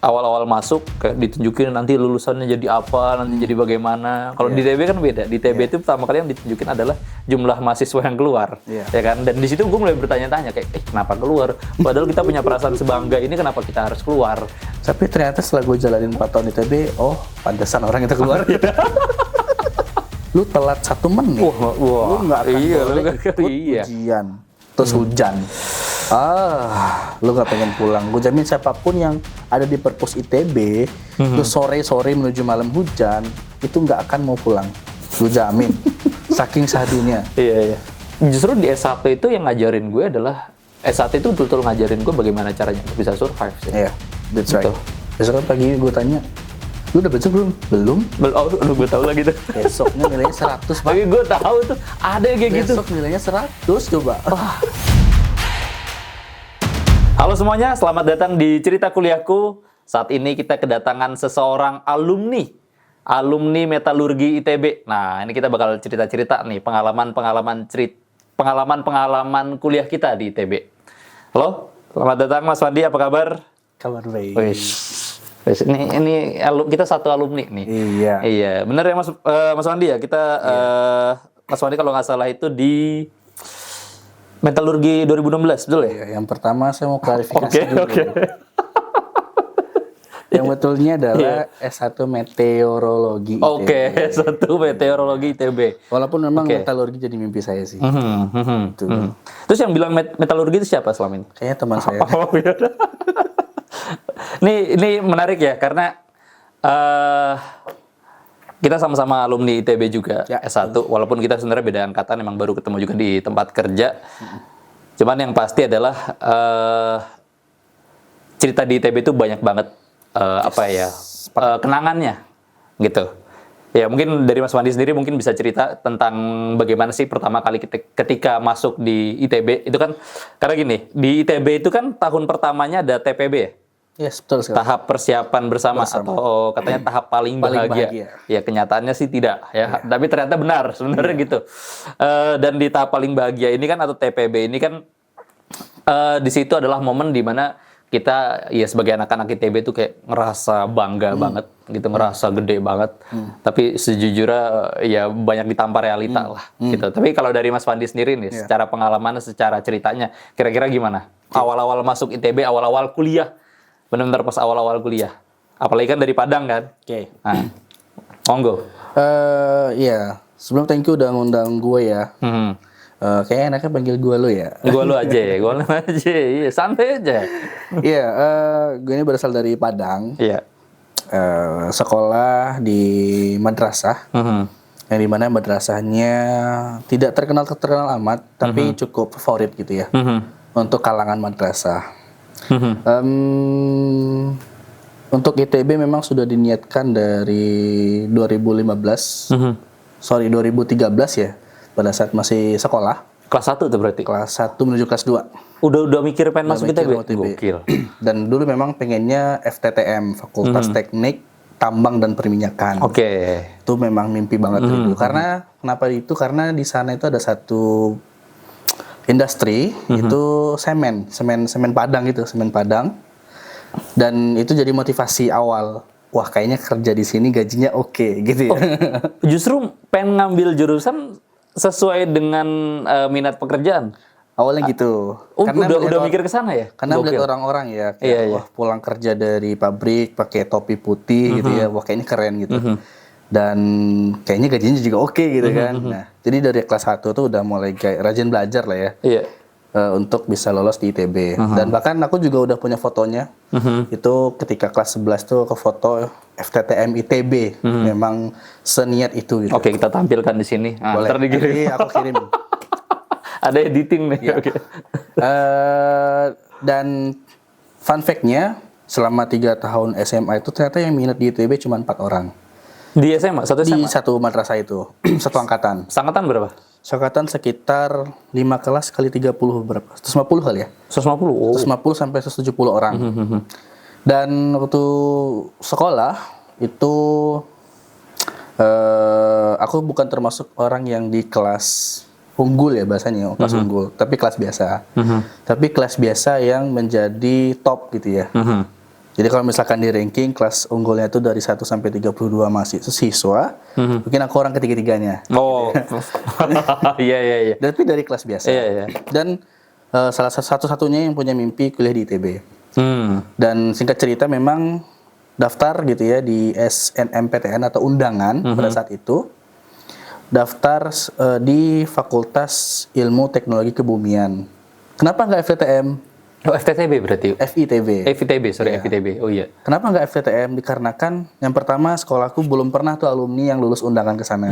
awal-awal masuk kayak ditunjukin nanti lulusannya jadi apa, nanti jadi bagaimana. Kalau di TB kan beda. Di TB itu pertama kali yang ditunjukin adalah jumlah mahasiswa yang keluar, ya kan? Dan di situ gue mulai bertanya-tanya kayak, kenapa keluar? Padahal kita punya perasaan sebangga ini, kenapa kita harus keluar? Tapi ternyata setelah gue jalanin 4 tahun di TB, pantesan orang itu keluar. Lu telat 1 menit. Wah, lu nggak akan boleh ikut iya. ujian. Terus hujan. Lu nggak pengen pulang. Gue jamin siapapun yang ada di perpus ITB, terus sore-sore menuju malam hujan, itu nggak akan mau pulang. Gue jamin. Saking sahdunya. Iya. Justru di S1 itu yang ngajarin gue adalah, S1 itu betul-betul ngajarin gue bagaimana caranya bisa survive sih. Iya, that's right. Gitu. Besok pagi gue tanya, lu udah baca belum? Belum. Aduh, gue tahu lagi tuh. Besoknya nilainya 100, Pak. Tapi gue tahu tuh ada yang kayak gitu. Besok nilainya 100 coba. Halo semuanya, selamat datang di Cerita Kuliahku. Saat ini kita kedatangan seseorang alumni metalurgi ITB. Nah, ini kita bakal cerita-cerita nih pengalaman kuliah kita di ITB. Halo, selamat datang Mas Wandi, apa kabar? Kabar baik. Wes, ini kita satu alumni nih. Iya, bener ya Mas Wandi ya. Kita Mas Wandi kalau nggak salah itu di Metalurgi 2016, betul ya? Iya, yang pertama saya mau klarifikasi dulu. Oke. Yang betulnya adalah S1 Meteorologi ITB. Oke, S1 Meteorologi ITB. Walaupun memang metalurgi jadi mimpi saya sih. Terus yang bilang metalurgi itu siapa selama ini? Kayaknya teman saya. Oh iya. Ini menarik ya, karena kita sama-sama alumni ITB juga, S1, walaupun kita sebenarnya beda angkatan, emang baru ketemu juga di tempat kerja. Cuman yang pasti adalah cerita di ITB itu banyak banget kenangannya gitu. Ya mungkin dari Mas Wandi sendiri mungkin bisa cerita tentang bagaimana sih pertama kali ketika masuk di ITB. Itu kan, karena gini, di ITB itu kan tahun pertamanya ada TPB ya? Yes, betul sekali. Tahap persiapan bersama atau katanya tahap paling bahagia. Ya kenyataannya sih tidak ya, tapi ternyata benar sebenarnya gitu. Dan di tahap paling bahagia ini kan atau TPB ini kan di situ adalah momen di mana kita ya sebagai anak-anak ITB itu kayak ngerasa bangga banget gitu, ngerasa gede banget. Tapi sejujurnya ya banyak ditampar realita lah gitu. Tapi kalau dari Mas Wandi sendiri nih, secara pengalaman, secara ceritanya, kira-kira gimana? Awal-awal masuk ITB, awal-awal kuliah. Benar-benar pas awal-awal kuliah. Apalagi kan dari Padang kan? Oke. Nah, monggo. Iya. Sebelum thank you udah ngundang gue ya. Kayaknya enaknya panggil gue lo ya. Gue lo aja. Iya, santai aja. Iya, gue ini berasal dari Padang. Iya. Sekolah di madrasah. Yang dimana madrasahnya tidak terkenal amat, tapi cukup favorit gitu ya. Untuk kalangan madrasah. Untuk ITB memang sudah diniatkan dari 2013, 2013 ya, pada saat masih sekolah. Kelas 1 tuh berarti? Kelas 1 menuju kelas 2. Udah mikir pengen masuk ITB? Gokil. Dan dulu memang pengennya FTTM, Fakultas Teknik, Tambang dan Perminyakan. Oke. Itu memang mimpi banget dulu. Karena, kenapa itu? Karena di sana itu ada satu industri, itu semen Padang gitu, semen Padang. Dan itu jadi motivasi awal. Wah, kayaknya kerja di sini gajinya oke gitu ya. Justru pengen ngambil jurusan sesuai dengan minat pekerjaan. Awalnya gitu. Karena udah mikir ke sana ya? Karena melihat orang-orang ya, kayak, wah pulang kerja dari pabrik pakai topi putih gitu ya, wah kayaknya keren gitu. Dan kayaknya gajinya juga oke gitu kan. Nah, jadi dari kelas 1 tuh udah mulai kayak rajin belajar lah ya. Iya. Untuk bisa lolos di ITB. Dan bahkan aku juga udah punya fotonya. Itu ketika kelas 11 tuh ke foto FTTM ITB. Memang seniat itu gitu. Oke, kita tampilkan di sini. Nah, boleh. Ntar dikirim. Nanti aku kirim. Ada editing nih. Ya. Oke. Dan fun fact-nya, selama 3 tahun SMA itu ternyata yang minat di ITB cuma 4 orang. Di SMA? Satu SMA? Di satu madrasah itu. Satu angkatan. Angkatan berapa? Angkatan sekitar 5 kelas kali 30 berapa? 150 kali ya? 150? Oh. 150 sampai 170 orang. Dan waktu sekolah itu aku bukan termasuk orang yang di kelas unggul ya bahasanya, kelas unggul, tapi kelas biasa. Tapi kelas biasa yang menjadi top gitu ya. Jadi kalau misalkan di ranking kelas unggulnya itu dari 1 sampai 32 siswa, mungkin aku orang ketiga-tiganya. Oh. Iya. Tapi dari kelas biasa. Iya. Dan salah satu-satunya yang punya mimpi kuliah di ITB. Dan singkat cerita memang daftar gitu ya di SNMPTN atau undangan pada saat itu. Daftar di Fakultas Ilmu Teknologi Kebumian. Kenapa nggak FTTM? Oh, FTTB berarti? FITB. Oh iya. Kenapa nggak FTTM? Dikarenakan yang pertama sekolahku belum pernah tuh alumni yang lulus undangan ke sana.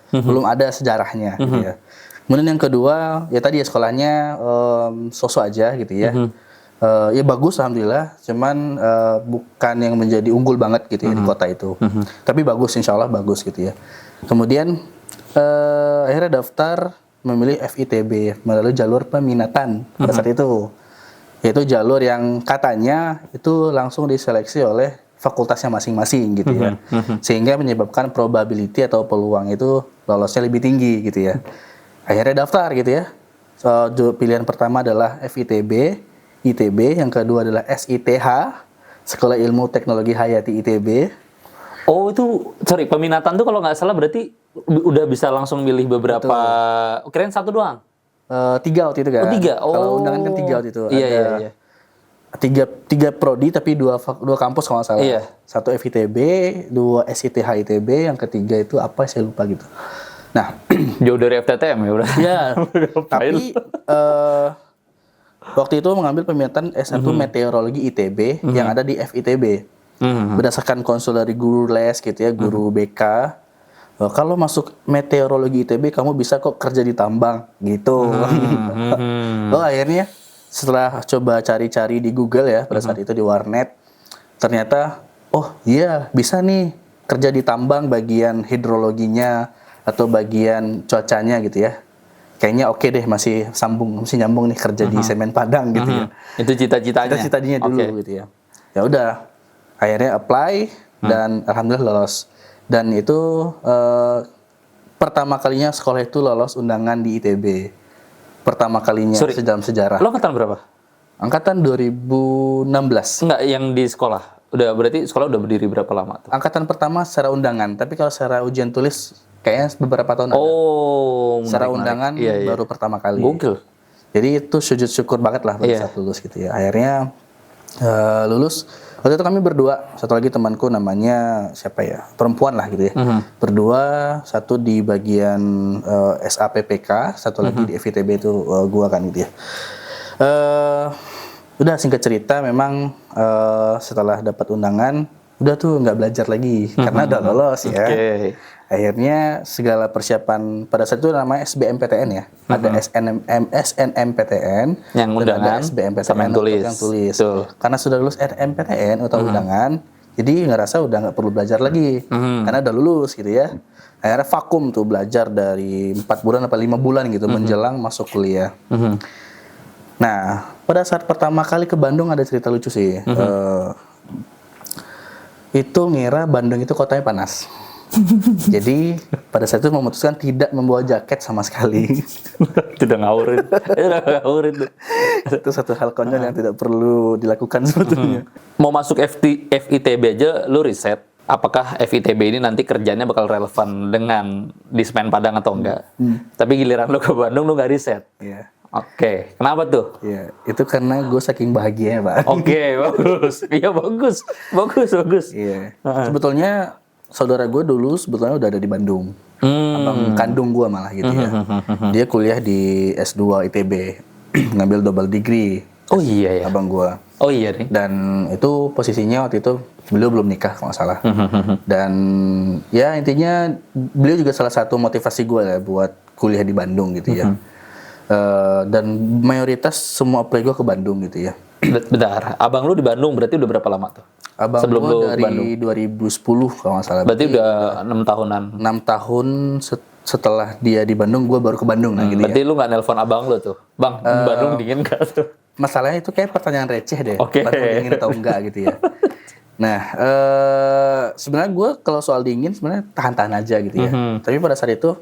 Belum ada sejarahnya gitu ya. Kemudian yang kedua, ya tadi ya sekolahnya sosok aja gitu ya. Ya bagus alhamdulillah, cuman bukan yang menjadi unggul banget gitu ya di kota itu. Tapi bagus, insya Allah bagus gitu ya. Kemudian akhirnya daftar memilih FITB melalui jalur peminatan pada saat itu. Yaitu jalur yang katanya itu langsung diseleksi oleh fakultasnya masing-masing gitu ya. Sehingga menyebabkan probability atau peluang itu lolosnya lebih tinggi gitu ya. Akhirnya daftar gitu ya. Pilihan pertama adalah FITB, ITB, yang kedua adalah SITH, Sekolah Ilmu Teknologi Hayati ITB. Oh itu, sorry, peminatan tuh kalau nggak salah berarti udah bisa langsung milih beberapa, kirain satu doang? 3 waktu itu kan. Oh 3? Oh. Kalau undangan kan 3 waktu itu. Iya. Tiga prodi tapi dua kampus kalau nggak salah. Iya. 1 FITB, 2 SITH ITB, yang ketiga itu apa saya lupa gitu. Nah, jauh dari FTTM ya udah. ya. Tapi waktu itu mengambil peminatan S1 Meteorologi ITB yang ada di FITB. Berdasarkan konsul dari guru les gitu ya, guru BK. Kalau masuk meteorologi ITB kamu bisa kok kerja di tambang gitu. Akhirnya setelah coba cari-cari di Google ya pada saat itu di warnet, ternyata oh iya bisa nih kerja di tambang bagian hidrologinya atau bagian cuacanya gitu ya. Kayaknya oke deh, masih nyambung nih kerja di Semen Padang gitu ya. Itu cita-citanya. Cita-citanya dulu gitu ya. Ya udah, akhirnya apply dan alhamdulillah lolos. Dan itu pertama kalinya sekolah itu lolos undangan di ITB. Pertama kalinya dalam sejarah. Lo angkatan berapa? Angkatan 2016. Enggak, yang di sekolah. Berarti sekolah udah berdiri berapa lama tuh? Angkatan pertama secara undangan, tapi kalau secara ujian tulis kayaknya beberapa tahun ada. Secara undangan baru pertama kali. Gokil. Jadi itu sujud syukur banget lah pada saat lulus gitu ya. Akhirnya lulus. Waktu itu kami berdua, satu lagi temanku namanya siapa ya, perempuan lah gitu ya. Berdua, satu di bagian SAPPK, satu lagi di FITB itu gua kan gitu ya. Udah singkat cerita memang setelah dapat undangan, udah tuh nggak belajar lagi karena udah lolos ya. Akhirnya segala persiapan pada saat itu namanya SBMPTN ya. Ada SNMPTN yang undangan, ada SBMPTN sama yang tulis. Karena sudah lulus SNMPTN atau undangan, jadi ngerasa udah nggak perlu belajar lagi karena udah lulus gitu ya. Akhirnya vakum tuh belajar dari 4 bulan atau 5 bulan gitu menjelang masuk kuliah. Nah, pada saat pertama kali ke Bandung ada cerita lucu sih. Itu ngira Bandung itu kotanya panas. Jadi pada saat itu memutuskan tidak membawa jaket sama sekali. Itu udah ngawur itu. Itu satu hal konyol yang tidak perlu dilakukan sebetulnya. Mau masuk FITB aja lu riset. Apakah FITB ini nanti kerjanya bakal relevan dengan di Semen Padang atau enggak? Tapi giliran lu ke Bandung lu nggak riset. Iya. Oke, kenapa tuh? Iya, itu karena gue saking bahagia, Pak. Oke, bagus. Iya bagus. Iya. Sebetulnya saudara gue dulu sebetulnya udah ada di Bandung. Abang kandung gue malah gitu ya. Dia kuliah di S2 ITB, ngambil double degree. Oh iya ya. Abang gue. Oh iya nih. Dan itu posisinya waktu itu beliau belum nikah kalau nggak salah. Dan ya intinya beliau juga salah satu motivasi gue ya buat kuliah di Bandung gitu ya. Dan mayoritas semua apply gue ke Bandung gitu ya. Bentar, abang lu di Bandung berarti udah berapa lama tuh? Abang sebelum gue dari Bandung? 2010 kalau nggak salah. Berarti udah 6 tahunan. 6 tahun setelah dia di Bandung, gue baru ke Bandung gitu berarti ya. lu nggak nelpon abang lu tuh? Bang, Bandung dingin gak tuh? Masalahnya itu kayak pertanyaan receh deh. Bandung dingin atau enggak gitu ya. Nah, sebenarnya gue kalau soal dingin sebenarnya tahan-tahan aja gitu ya. Tapi pada saat itu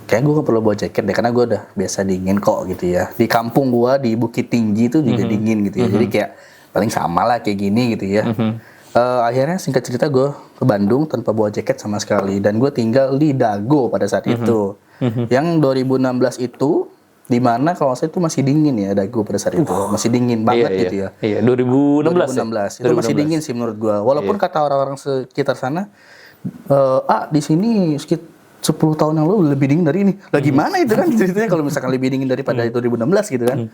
kayak gue gak perlu bawa jaket deh karena gue udah biasa dingin kok gitu ya. Di kampung gue di Bukit Tinggi itu juga dingin gitu ya. Jadi kayak paling sama lah kayak gini gitu ya. Akhirnya singkat cerita gue ke Bandung tanpa bawa jaket sama sekali, dan gue tinggal di Dago pada saat itu. Yang 2016 itu, di mana kalau saya itu masih dingin ya Dago pada saat itu, masih dingin banget gitu ya. Iya, 2016 2016 itu masih dingin sih menurut gue. Walaupun kata orang-orang sekitar sana, di sini sekitar 10 tahun yang lalu lebih dingin dari ini. Lah gimana itu kan ceritanya kalau misalkan lebih dingin daripada 2016 gitu kan.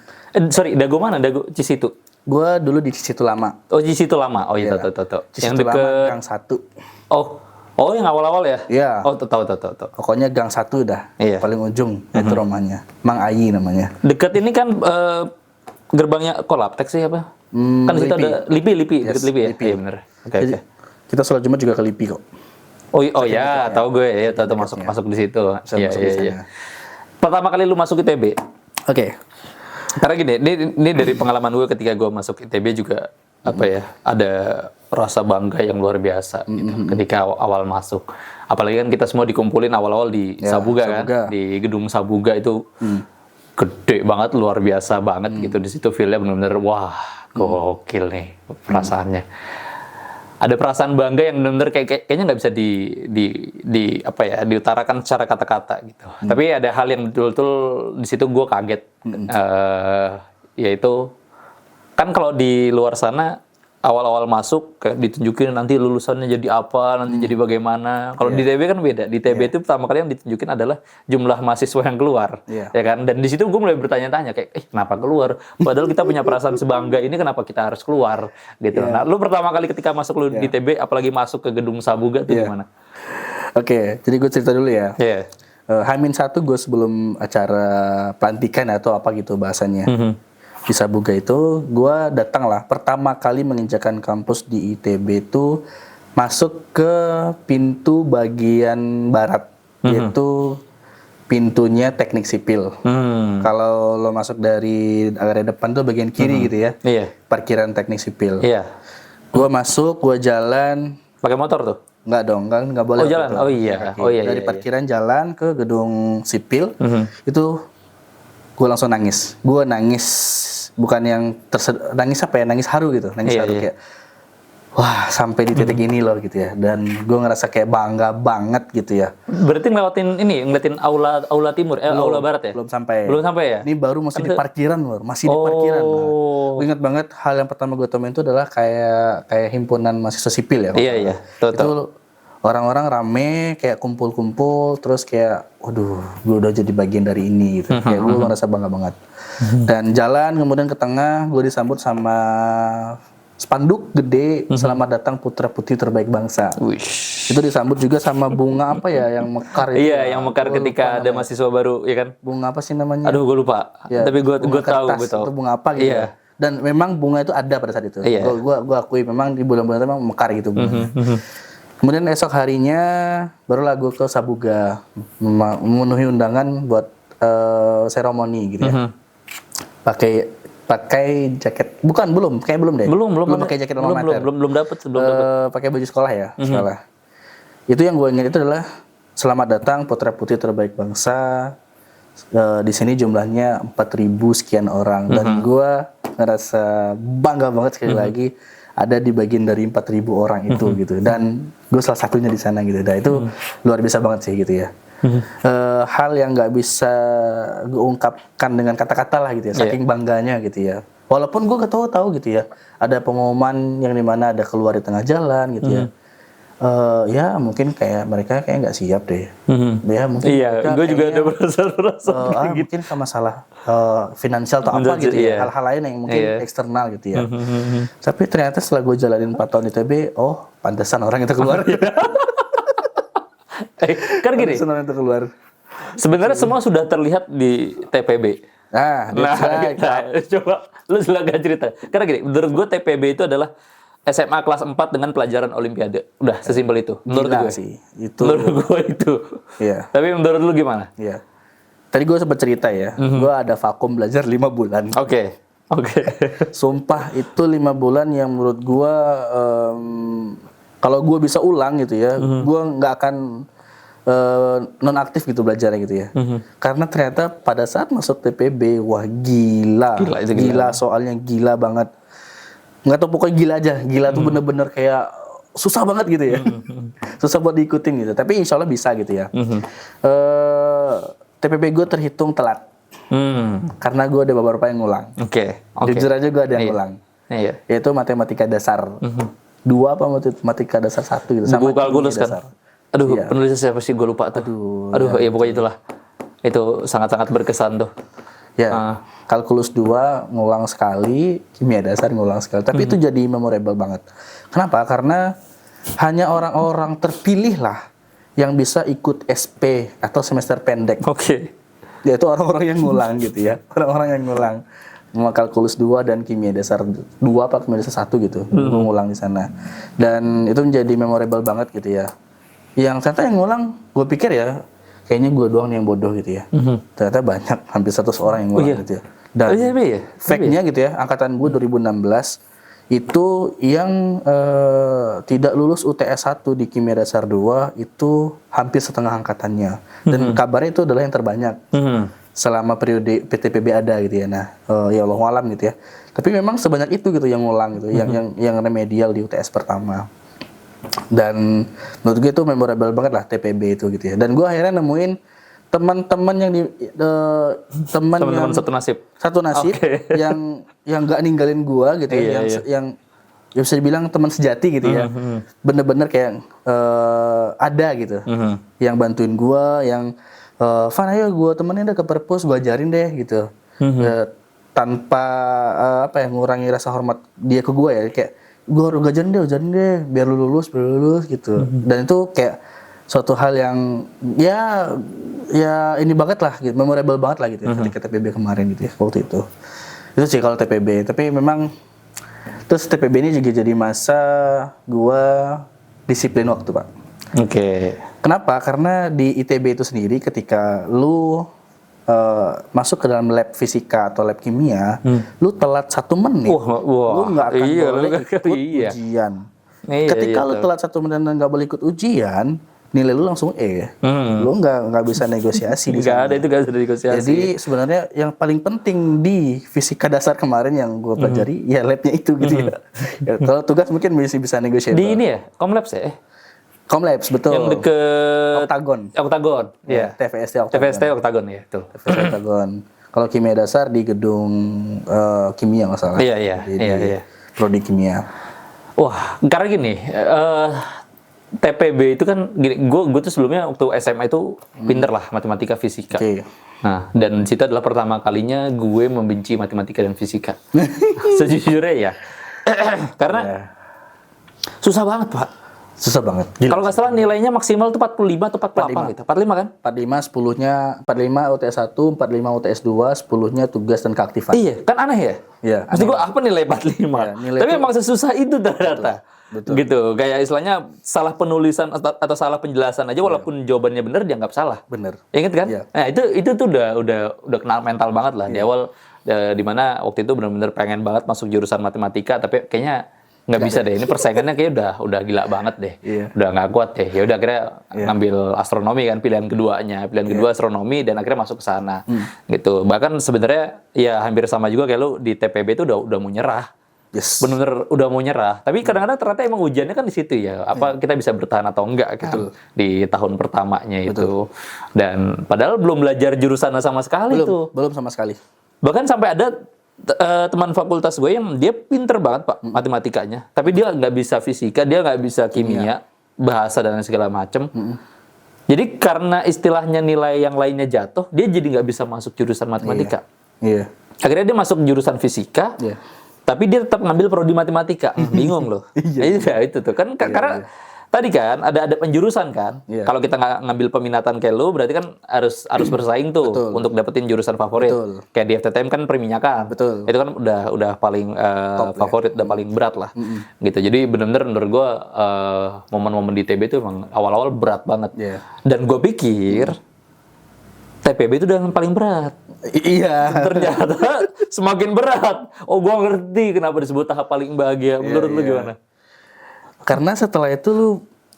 Sorry, Dago mana? Dago Cisitu? Gua dulu di Cisitu Lama. Oh, Cisitu Lama. Oh iya, tahu. Yang Cisitu deket Lama Gang 1. Oh, yang awal-awal ya? Iya. Oh, tahu. Pokoknya Gang 1 dah. Iya. Paling ujung itu rumahnya. Mang Ayi namanya. Deket ini kan gerbangnya Kolaptek sih apa? Kan di situ ada Lipi, Yes, deket Lipi ya? Lipi. Iya benar. Oke. Kita sholat Jumat juga ke Lipi kok. Oh ya, tahu gue ya, tahu masuk di situ. Iya. sana. Pertama kali lu masuk ITB. Oke. Karena gini, ini dari pengalaman gue ketika gue masuk ITB juga ada rasa bangga yang luar biasa gitu, ketika awal masuk. Apalagi kan kita semua dikumpulin awal-awal di Sabuga kan, di gedung Sabuga itu gede banget, luar biasa banget gitu. Di situ feel-nya benar-benar wah, gokil nih perasaannya. Ada perasaan bangga yang benar-benar kayaknya nggak bisa diutarakan secara kata-kata gitu. Tapi ada hal yang betul-betul di situ gue kaget, yaitu kan kalau di luar sana awal-awal masuk kayak ditunjukin nanti lulusannya jadi apa, nanti jadi bagaimana. Kalau di ITB kan beda. Di ITB itu pertama kali yang ditunjukin adalah jumlah mahasiswa yang keluar, ya kan. Dan di situ gue mulai bertanya-tanya kayak, kenapa keluar? Padahal kita punya perasaan sebangga ini, kenapa kita harus keluar? Gitu. Nah, lu pertama kali ketika masuk lu di ITB, apalagi masuk ke gedung Sabuga itu gimana? Oke, jadi gue cerita dulu ya. H-1 gue sebelum acara pelantikan atau apa gitu bahasanya. Di Sabuga itu gue datang lah pertama kali menginjakan kampus di ITB itu masuk ke pintu bagian barat, yaitu pintunya teknik sipil. Kalau lo masuk dari area depan tuh bagian kiri gitu ya, parkiran teknik sipil. Gue masuk, gue jalan pakai motor tuh? Enggak dong, kan nggak boleh. Jalan. Oh iya. Dari parkiran jalan ke gedung sipil itu gue langsung nangis. Gue nangis, bukan yang nangis apa ya, nangis haru gitu, nangis haru kayak wah sampai di titik ini loh gitu ya. Dan gue ngerasa kayak bangga banget gitu ya. Berarti ngeliatin aula timur, aula barat ya? Belum sampai ya? Ini baru masih di parkiran loh, masih di parkiran. Gue ingat banget hal yang pertama gue temuin itu adalah kayak himpunan mahasiswa sipil ya. Iya. Itu orang-orang rame kayak kumpul-kumpul, terus kayak waduh gue udah jadi bagian dari ini gitu. Kayak gue ngerasa bangga banget. Dan jalan kemudian ke tengah, gue disambut sama spanduk gede, selamat datang putra putri terbaik bangsa. Itu disambut juga sama bunga apa ya yang mekar itu. Iya, yang mekar ketika ada mahasiswa baru, ya kan? Bunga apa sih namanya? Aduh, gue lupa. Ya, tapi gue tahu. Itu bunga apa gitu. Iya. Dan memang bunga itu ada pada saat itu. Gue akui memang di bulan-bulan itu memang mekar gitu bunga. Kemudian esok harinya barulah gue ke Sabuga memenuhi undangan buat seremoni gitu ya. Pakai jaket, belum deh. Belum pakai jaket alma mater. Belum dapat. Pakai baju sekolah ya, sekolah. Itu yang gue ingat itu adalah selamat datang putra putri terbaik bangsa. Di sini jumlahnya 4.000 sekian orang, dan gue ngerasa bangga banget sekali lagi ada di bagian dari 4.000 orang itu gitu, dan gue salah satunya di sana gitu. Dan itu luar biasa banget sih gitu ya. Hal yang nggak bisa gue ungkapkan dengan kata-kata lah gitu ya, saking bangganya gitu ya. Walaupun gue tahu gitu ya, ada pengumuman yang dimana ada keluar di tengah jalan gitu ya. Ya mungkin kayak mereka kayak nggak siap deh. Ya mungkin. Iya, gue juga ada merasa gitu. Mungkin ke masalah finansial atau apa gitu ya, hal-hal lain yang mungkin eksternal gitu ya. Tapi ternyata setelah gue jalanin 4 tahun di ITB, oh pantesan orang itu keluar. Kan gini. Pantesan orang itu keluar. Sebenarnya semua sudah terlihat di TPB. Nah, coba lu silakan cerita. Karena gini, menurut gue TPB itu adalah SMA kelas 4 dengan pelajaran olimpiade. Udah sesimpel itu. Menurut gue sih. Itu. Menurut gue itu. Iya. Tapi menurut lu gimana? Iya. Tadi gue sempat cerita ya, gue ada vakum belajar 5 bulan. Oke. Sumpah itu 5 bulan yang menurut gue kalau gue bisa ulang gitu ya, gue nggak akan nonaktif gitu belajarnya gitu ya. Karena ternyata pada saat masuk TPB, wah gila soalnya gila banget. nggak tahu pokoknya gila aja. Gila tuh bener-bener kayak susah banget gitu ya. Susah buat diikutin gitu. Tapi insya Allah bisa gitu ya. TPB gue terhitung telat. Karena gue ada beberapa yang ngulang. Jujur aja gue ada yang ngulang. Yaitu matematika dasar. 2 apa matematika dasar 1 gitu. Sama kalkulus kan. Aduh, penulisnya siapa sih? Gue lupa tuh. Aduh, ya pokoknya itulah. Itu sangat-sangat berkesan tuh. Ya, kalkulus 2 ngulang sekali, kimia dasar ngulang sekali. Tapi itu jadi memorable banget. Kenapa? Karena hanya orang-orang terpilih lah yang bisa ikut SP atau semester pendek. Yaitu orang-orang yang ngulang gitu ya. Orang-orang yang ngulang. Kalkulus 2 dan kimia dasar 2 apa kimia dasar 1 gitu. Ngulang di sana. Dan itu menjadi memorable banget gitu ya. Yang ternyata yang ngulang, gue pikir ya, kayaknya gue doang nih yang bodoh gitu ya. Ternyata banyak, hampir 100 orang yang ngulang gitu ya. Dan fact-nya gitu ya, angkatan gue 2016 itu yang tidak lulus UTS 1 di kimia dasar 2 itu hampir setengah angkatannya. Dan kabarnya itu adalah yang terbanyak selama periode PTPB ada gitu ya. Nah, ya Allah alam gitu ya. Tapi memang sebanyak itu gitu yang ngulang gitu, yang remedial di UTS pertama. Dan menurut gue itu memorable banget lah TPB itu gitu ya. Dan gue akhirnya nemuin teman-teman yang teman-teman satu nasib yang nggak ninggalin gue gitu ya, yang ya bisa dibilang teman sejati gitu ya. Bener-bener kayak ada gitu, yang bantuin gue, yang Van ayo gue temenin deh ke perpus, gue ajarin deh gitu, tanpa ngurangi rasa hormat dia ke gue ya, kayak gue harus ajarin deh biar lu lulus gitu. Dan itu kayak suatu hal yang ya ini banget lah gitu, memorable banget lah gitu ya, ketika TPB kemarin gitu ya waktu itu sih kalau TPB. Tapi memang terus TPB ini juga jadi masa gue disiplin waktu, Pak. Kenapa? Karena di ITB itu sendiri ketika lu masuk ke dalam lab fisika atau lab kimia, lu telat 1 menit, lu nggak akan boleh ikut ujian. Ketika lu telat 1 menit dan nggak boleh ikut ujian, nilai lu langsung E. Lu nggak bisa negosiasi di sana. Nggak ada negosiasi. Jadi sebenarnya yang paling penting di fisika dasar kemarin yang gue pelajari ya labnya itu gitu ya. Kalau tugas mungkin masih bisa negosiasi. Di ini ya, Komlabs ya? Komlabs, betul. Yang deket Oktagon. Iya. TVST Oktagon ya, betul. TVST Oktagon. Kalau kimia dasar di gedung kimia nggak salah. Iya. Prodi kimia. Wah, karena gini, TPB itu kan gini, gue tuh sebelumnya waktu SMA itu pinter lah matematika fisika. Nah, dan situ adalah pertama kalinya gue membenci matematika dan fisika. Sejujurnya ya. Karena susah banget, Pak. Susah banget. Kalau nggak salah nilainya maksimal tuh 45 atau 48 gitu. 45 kan? 45, 10-nya 45 UTS 1, 45 UTS 2, 10-nya tugas dan keaktifan. Iya, kan aneh ya? Iya. Maksud gue apa nilai 45? Ya, nilai tapi emang sesusah itu ternyata. Betul. Gitu. Kayak istilahnya salah penulisan atau salah penjelasan aja walaupun jawabannya benar dianggap salah. Bener. Ingat kan? Iya. Nah, itu tuh udah kena mental banget lah di awal, di mana waktu itu benar-benar pengen banget masuk jurusan matematika tapi kayaknya nggak bisa deh, ini persaingannya kayak udah gila banget deh, udah nggak kuat deh. Ya udah akhirnya ngambil astronomi kan pilihan kedua astronomi dan akhirnya masuk ke sana, gitu. Bahkan sebenarnya ya hampir sama juga kayak lu di TPB itu udah mau nyerah, bener-bener udah mau nyerah. Tapi kadang-kadang ternyata emang ujiannya kan di situ ya, apa kita bisa bertahan atau enggak kan di tahun pertamanya itu. Dan padahal belum belajar jurusan sama sekali belum sama sekali. Bahkan sampai ada teman fakultas gue yang dia pinter banget Pak matematikanya, tapi dia nggak bisa fisika, dia nggak bisa kimia, bahasa dan segala macem. Jadi karena istilahnya nilai yang lainnya jatuh, dia jadi nggak bisa masuk jurusan matematika. Akhirnya dia masuk jurusan fisika, tapi dia tetap ngambil prodi matematika. Bingung loh. Iya itu tuh kan karena tadi kan ada penjurusan kan. Kalau kita nggak ngambil peminatan kayak lu, berarti kan harus bersaing tuh untuk dapetin jurusan favorit. Kayak di FTTM kan perminyakan. Itu kan udah paling favorit, udah paling berat lah. Gitu. Jadi benar-benar menurut gue momen-momen di TB itu emang awal-awal berat banget. Dan gue pikir TPB itu udah yang paling berat. Ternyata semakin berat. Oh, gue ngerti kenapa disebut tahap paling bahagia. Menurut lu gimana? Karena setelah itu lu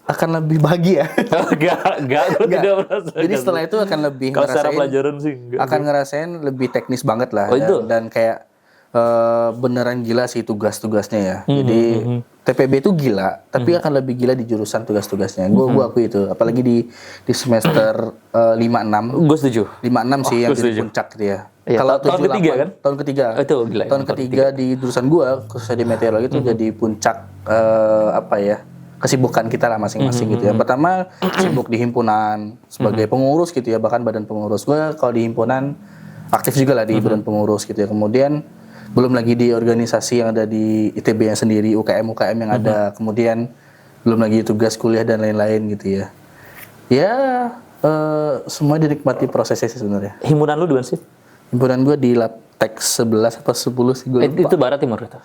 akan lebih bahagia. Enggak, gue tidak merasa. Jadi setelah itu akan lebih kalau secara pelajaran sih enggak. Akan ngerasain lebih teknis banget lah. Oh, itu? Dan kayak beneran gila sih tugas-tugasnya ya. Jadi TPB itu gila, tapi akan lebih gila di jurusan tugas-tugasnya. Gua akui itu, apalagi di semester 5-6. Gue setuju. 5-6 sih yang jadi setuju. puncak gitu ya. Iya, Kalau tahun ketiga kan? Tahun ketiga. Itu gila. Tahun ketiga di jurusan gua, khususnya di meteorologi itu jadi puncak kesibukan kita lah masing-masing gitu ya. Pertama sibuk di himpunan sebagai pengurus gitu ya, bahkan badan pengurus. Gua kalau di himpunan aktif juga lah di badan pengurus gitu ya. Kemudian belum lagi di organisasi yang ada di ITB yang sendiri, UKM yang ada. Kemudian belum lagi tugas kuliah dan lain-lain gitu ya. Ya semua dinikmati prosesnya sih sebenarnya. Himpunan lu di mana sih? Himpunan gue di Laptek 11 atau 10 sih gue lupa. Itu barat timur itu.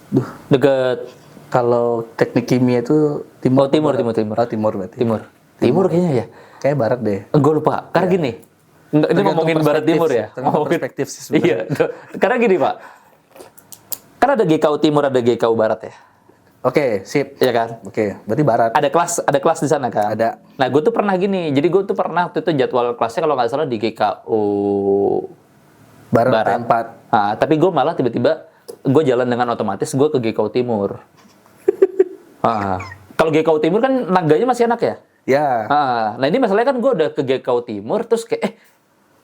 Duh, Dekat kalau teknik kimia itu timur. Oh, timur. Oh, timur berarti. Timur kayaknya ya. Kayak barat deh. Gue lupa. Karena gini. Ini ngomongin barat timur ya. Ngomongin perspektif sih sebenarnya. Iya. Karena gini, Pak. Kan ada GKU timur, ada GKU barat ya. Oke, sip. Iya kan? Oke, berarti barat. Ada kelas di sana kan? Ada. Nah, gue tuh pernah gini. Jadi gue tuh pernah waktu itu jadwal kelasnya kalau nggak salah di GKU Barat. 4. Nah, tapi gue malah tiba-tiba gue jalan dengan otomatis gue ke GKU timur. Kalau GKU timur kan naganya masih enak ya? Ya. Nah ini masalahnya kan gue udah ke GKU timur terus kayak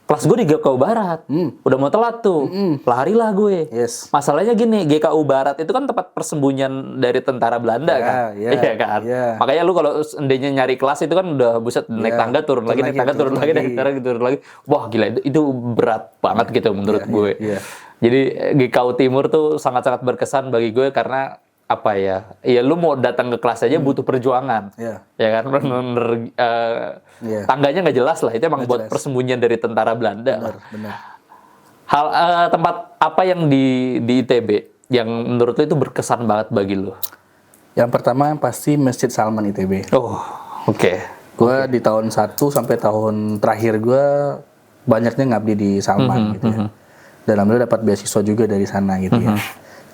kelas gue di GKU barat. Udah mau telat tuh. Larilah gue. Yes. Masalahnya gini, GKU barat itu kan tempat persembunyian dari tentara Belanda kan. Iya kan. Makanya lu kalau seandainya nyari kelas itu kan udah buset naik tangga turun lagi, naik tangga turun lagi, naik tangga turun lagi. Wah gila itu berat banget gitu menurut gue. Jadi GKU timur tuh sangat-sangat berkesan bagi gue karena apa ya? Ya lu mau datang ke kelas aja butuh perjuangan. Ya kan bener tangganya nggak jelas lah. Itu emang buat persembunyian dari tentara Belanda. Benar. Hal tempat apa yang di ITB yang menurut lu itu berkesan banget bagi lu? Yang pertama pasti Masjid Salman ITB. Oh, oke. Gue di tahun 1 sampai tahun terakhir gue banyaknya ngabdi di Salman gitu ya. Dan alhamdulillah dapat beasiswa juga dari sana gitu ya.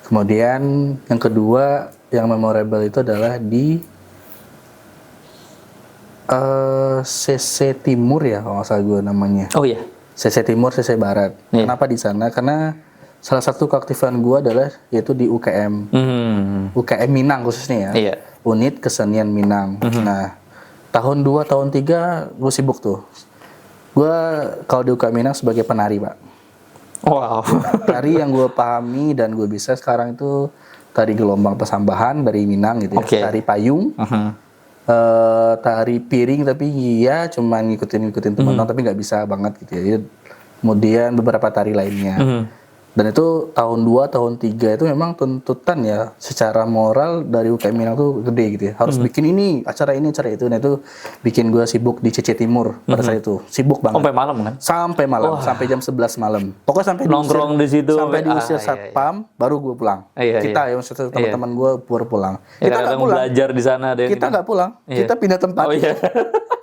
Kemudian yang kedua yang memorable itu adalah di CC Timur ya kalau nggak salah gue namanya. Oh iya. CC Timur, CC Barat. Kenapa di sana? Karena salah satu keaktifan gue adalah yaitu di UKM. UKM Minang khususnya ya. Iya. Unit Kesenian Minang. Nah, tahun 2, tahun 3 gue sibuk tuh. Gue kalau di UKM Minang sebagai penari, Pak. Wow. Tari yang gue pahami dan gue bisa sekarang itu tari gelombang pesambahan dari Minang gitu ya. Tari payung. Tari piring tapi iya cuman ngikutin teman-teman tapi nggak bisa banget gitu ya. Kemudian beberapa tari lainnya. Dan itu tahun 2, tahun 3 itu memang tuntutan ya secara moral dari UKM Minang tuh gede gitu ya. Harus bikin ini, acara itu. Nah itu bikin gue sibuk di CC Timur pada saat itu. Sibuk banget. Sampai malam kan? Sampai malam, sampai jam 11 malam. Pokoknya sampai nongkrong di situ. Sampai diusir satpam, baru gue pulang. Kita ya maksudnya teman-teman gue baru pulang. Kita nggak pulang. Belajar di sana ada kita nggak pulang. Kita pindah tempat. Oh iya.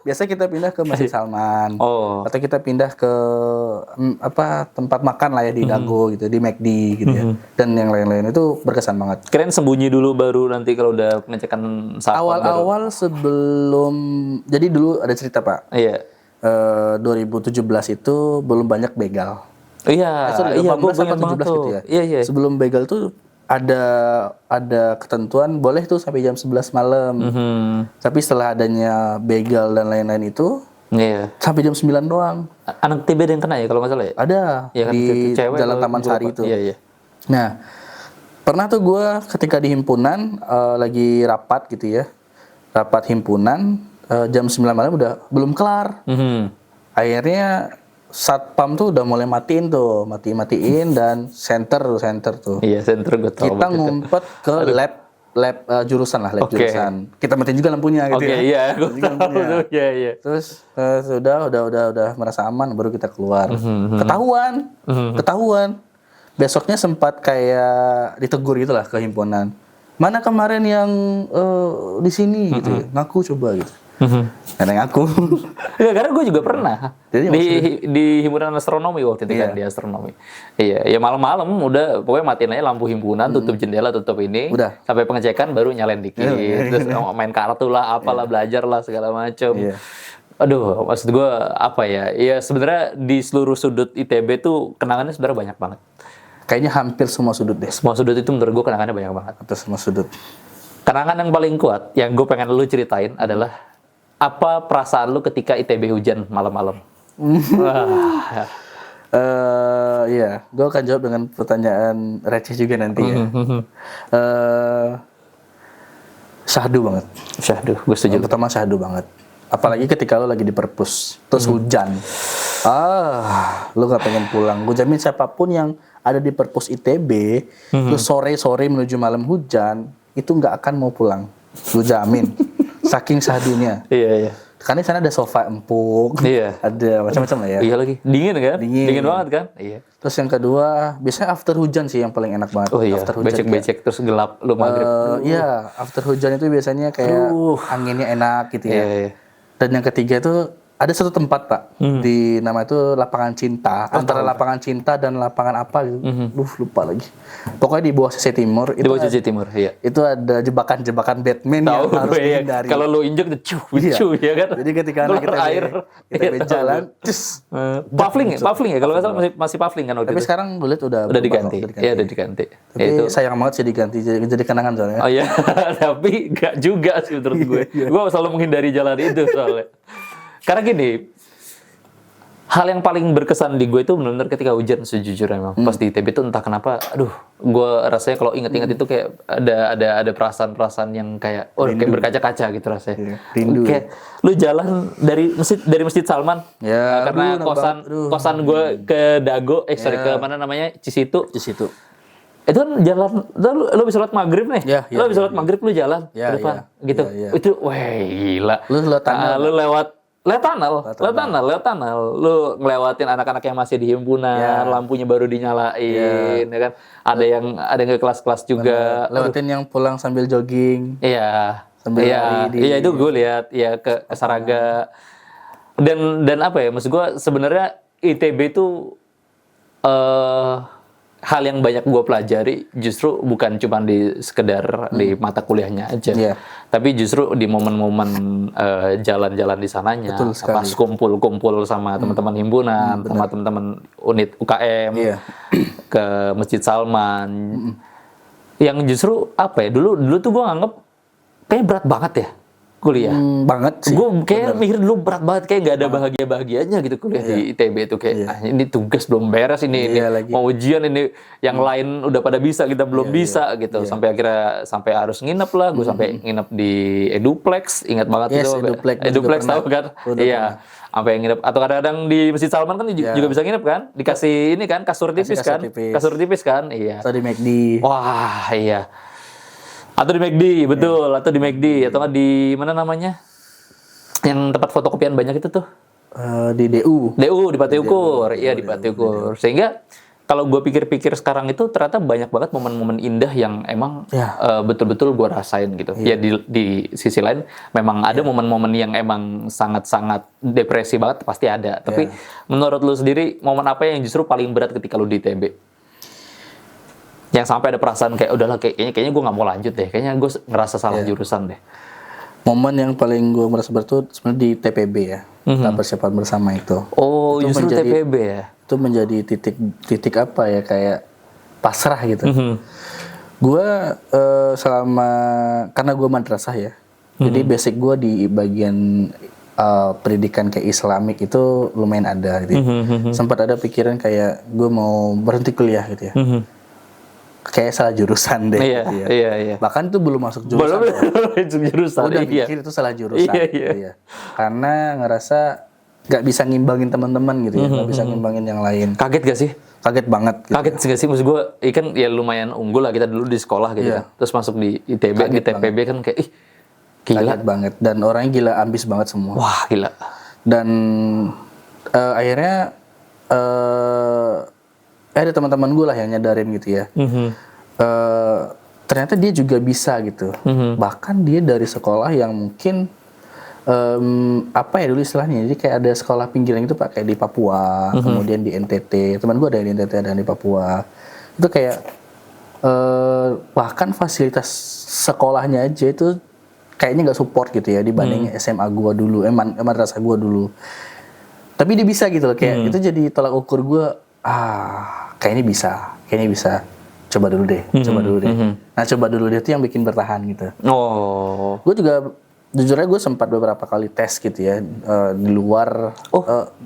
Biasa kita pindah ke Masjid Salman. Atau kita pindah ke tempat makan lah ya di Dago gitu, di McD gitu ya. Dan yang lain-lain itu berkesan banget. Keren sembunyi dulu baru nanti kalau udah pengecekan satpam. Awal-awal sebelum jadi dulu ada cerita, Pak. Iya. 2017 itu belum banyak begal. Iya, iya, gue banyak banget tuh. Gitu ya. Iya. Sebelum begal tuh ada ketentuan boleh tuh sampai jam 11 malam. Tapi setelah adanya begal dan lain-lain itu sampai jam 9 doang. Anak TB ada yang kena ya kalau nggak salah ya? Ada ya, kan, di Jalan Taman Sari itu. Iya. Nah, pernah tuh gue ketika di himpunan lagi rapat gitu ya. Rapat himpunan jam 9 malam udah belum kelar. Akhirnya satpam tuh udah mulai matiin dan center tuh. Iya, center gue tahu. Kita ngumpet ke lab jurusan lah, jurusan. Kita matiin juga lampunya gitu ya. Iya, gue tahu tuh. Iya. Terus udah merasa aman baru kita keluar. Ketahuan. Besoknya sempat kayak ditegur gitu lah ke himpunan. Mana kemarin yang di sini gitu ya. Ngaku coba gitu. Karena aku karena gue juga pernah di himpunan astronomi waktu itu kan di astronomi. Iya, ya malam-malam udah pokoknya matiin aja lampu himpunan, tutup jendela, tutup ini, udah. Sampai pengecekan baru nyalain dikit, terus main kartu lah, apalah belajar lah segala macam. Aduh, maksud gue apa ya? Ya sebenarnya di seluruh sudut ITB tuh kenangannya sebenarnya banyak banget. Kayaknya hampir semua sudut deh. Semua sudut itu menurut gue kenangannya banyak banget. Hampir semua sudut. Kenangan yang paling kuat yang gue pengen lu ceritain adalah apa perasaan lu ketika ITB hujan malam-malam? Wah. Iya, gue akan jawab dengan pertanyaan receh juga nanti ya. Syahdu banget. Syahdu, gue setuju. Pertama syahdu banget. Apalagi ketika lo lagi di perpus, terus hujan. Lo gak pengen pulang. Gue jamin siapapun yang ada di perpus ITB, terus sore-sore menuju malam hujan, itu gak akan mau pulang. Gue jamin. Saking syahdunya. Iya. Karena di sana ada sofa empuk, ada macam-macam lah ya. Iya lagi, dingin kan? Dingin banget kan? Iya. Terus yang kedua, biasanya after hujan sih yang paling enak banget. Oh iya, after hujan becek-becek terus gelap, lu maghrib. Iya, after hujan itu biasanya kayak anginnya enak gitu ya. Iya. Dan yang ketiga itu ada satu tempat Pak, di nama itu Lapangan Cinta, antara Lapangan Cinta dan lapangan apa gitu. Lupa lagi. Pokoknya di bawah CC Timur. Di bawah CC Timur, iya. Itu ada jebakan-jebakan Batman yang harus dihindari. Kalau lu injek cuh ya kan. Jadi ketika anak kita jalan, pavling ya. Kalau nggak salah masih pavling kan waktu tapi itu. sekarang gue lihat udah diganti. Iya, udah diganti. Tapi sayang banget sih diganti, jadi kenangan soalnya. Oh iya, tapi nggak juga sih menurut gue. Gue selalu menghindari jalan itu soalnya. Karena gini, hal yang paling berkesan di gue itu benar-benar ketika hujan sejujurnya memang. Pas di ITB itu entah kenapa, gue rasanya kalau inget-inget itu kayak ada perasaan-perasaan yang kayak, kayak berkaca-kaca gitu rasanya. Rindu. Kayak lu jalan dari Masjid Salman, ya, karena kosan gue ke Dago, ke mana namanya, Cisitu. Itu kan jalan, lu bisa lewat maghrib nih, lu bisa lewat maghrib lu jalan ke depan, gitu. Itu, wah gila. Lu lewat tunnel, lu ngelewatin anak-anak yang masih di himpunan, lampunya baru dinyalain, ya kan? Ada yang ke kelas-kelas juga. Lewatin yang pulang sambil jogging. Iya, sambil lari iya itu gue lihat, ya ke Saraga. Dan apa ya, maksud gue sebenarnya ITB itu hal yang banyak gue pelajari justru bukan cuma di sekedar di mata kuliahnya aja, tapi justru di momen-momen jalan-jalan di sananya, pas kumpul-kumpul sama teman-teman himpunan, sama teman-teman unit UKM, ke Masjid Salman, yang justru apa ya, dulu tuh gue nganggep kayak berat banget ya kuliah. Banget sih. Gue kayak mikir dulu berat banget, kayak nggak ada bahagia-bahagianya gitu kuliah di ITB itu kayak ini tugas belum beres ini mau ujian ini yang lain udah pada bisa, kita belum bisa gitu. Sampai akhirnya harus nginep lah, gue sampai nginep di Eduplex, ingat banget itu. Eduplex tahu kan? Iya. Sampai nginep, atau kadang-kadang di Masjid Salman kan juga bisa nginep kan? Dikasih ini kan kasur tipis kan? Iya. Atau di McD. Wah, iya. Atau di McD, betul. Atau di McD. Atau nggak di mana namanya? Yang tempat fotokopian banyak itu tuh. Di DU. Di Pati Ukur. Iya, di Pati Ukur. Sehingga kalau gue pikir-pikir sekarang itu ternyata banyak banget momen-momen indah yang emang betul-betul gue rasain gitu. Ya di sisi lain memang ada momen-momen yang emang sangat-sangat depresi banget, pasti ada. Tapi menurut lu sendiri, momen apa yang justru paling berat ketika lu di ITB? Yang sampai ada perasaan kayak udahlah kayaknya gue nggak mau lanjut deh, kayaknya gue ngerasa salah jurusan deh. Momen yang paling gue merasa berat tuh sebenarnya di TPB ya, tahap persiapan bersama itu. Oh, itu justru TPB ya? Itu menjadi titik apa ya, kayak pasrah gitu. Gue karena gue madrasah ya, jadi basic gue di bagian pendidikan kayak Islamik itu lumayan ada gitu. Sempat ada pikiran kayak gue mau berhenti kuliah gitu ya. Kayak salah jurusan deh. Iya. Bahkan itu belum masuk jurusan. Belum masuk jurusan. Udah mikir itu salah jurusan. Iya. Karena ngerasa nggak bisa ngimbangin teman-teman gitu ya, nggak bisa ngimbangin yang lain. Kaget gak sih? Kaget banget. Gitu. Kaget gak sih? Maksud gue, kan ya lumayan unggul lah kita dulu di sekolah gitu kan. Terus masuk di ITB, di TPB kan kayak gila. Kaget banget. Dan orangnya gila, ambis banget semua. Wah, gila. Dan akhirnya ada teman-teman gue lah yang nyadarin gitu ya. Ternyata dia juga bisa gitu. Bahkan dia dari sekolah yang mungkin apa ya dulu istilahnya, jadi kayak ada sekolah pinggiran itu Pak, kayak di Papua, kemudian di NTT. Teman gue ada di NTT, ada di Papua. Itu kayak bahkan fasilitas sekolahnya aja itu kayaknya nggak support gitu ya dibanding SMA gue dulu, madrasah gue dulu. Tapi dia bisa gitu loh, kayak itu jadi tolak ukur gue. Kayaknya bisa. kayaknya bisa. Coba dulu deh. Nah, coba dulu deh itu yang bikin bertahan gitu. Oh. Gue juga jujur aja gue sempat beberapa kali tes gitu ya di luar.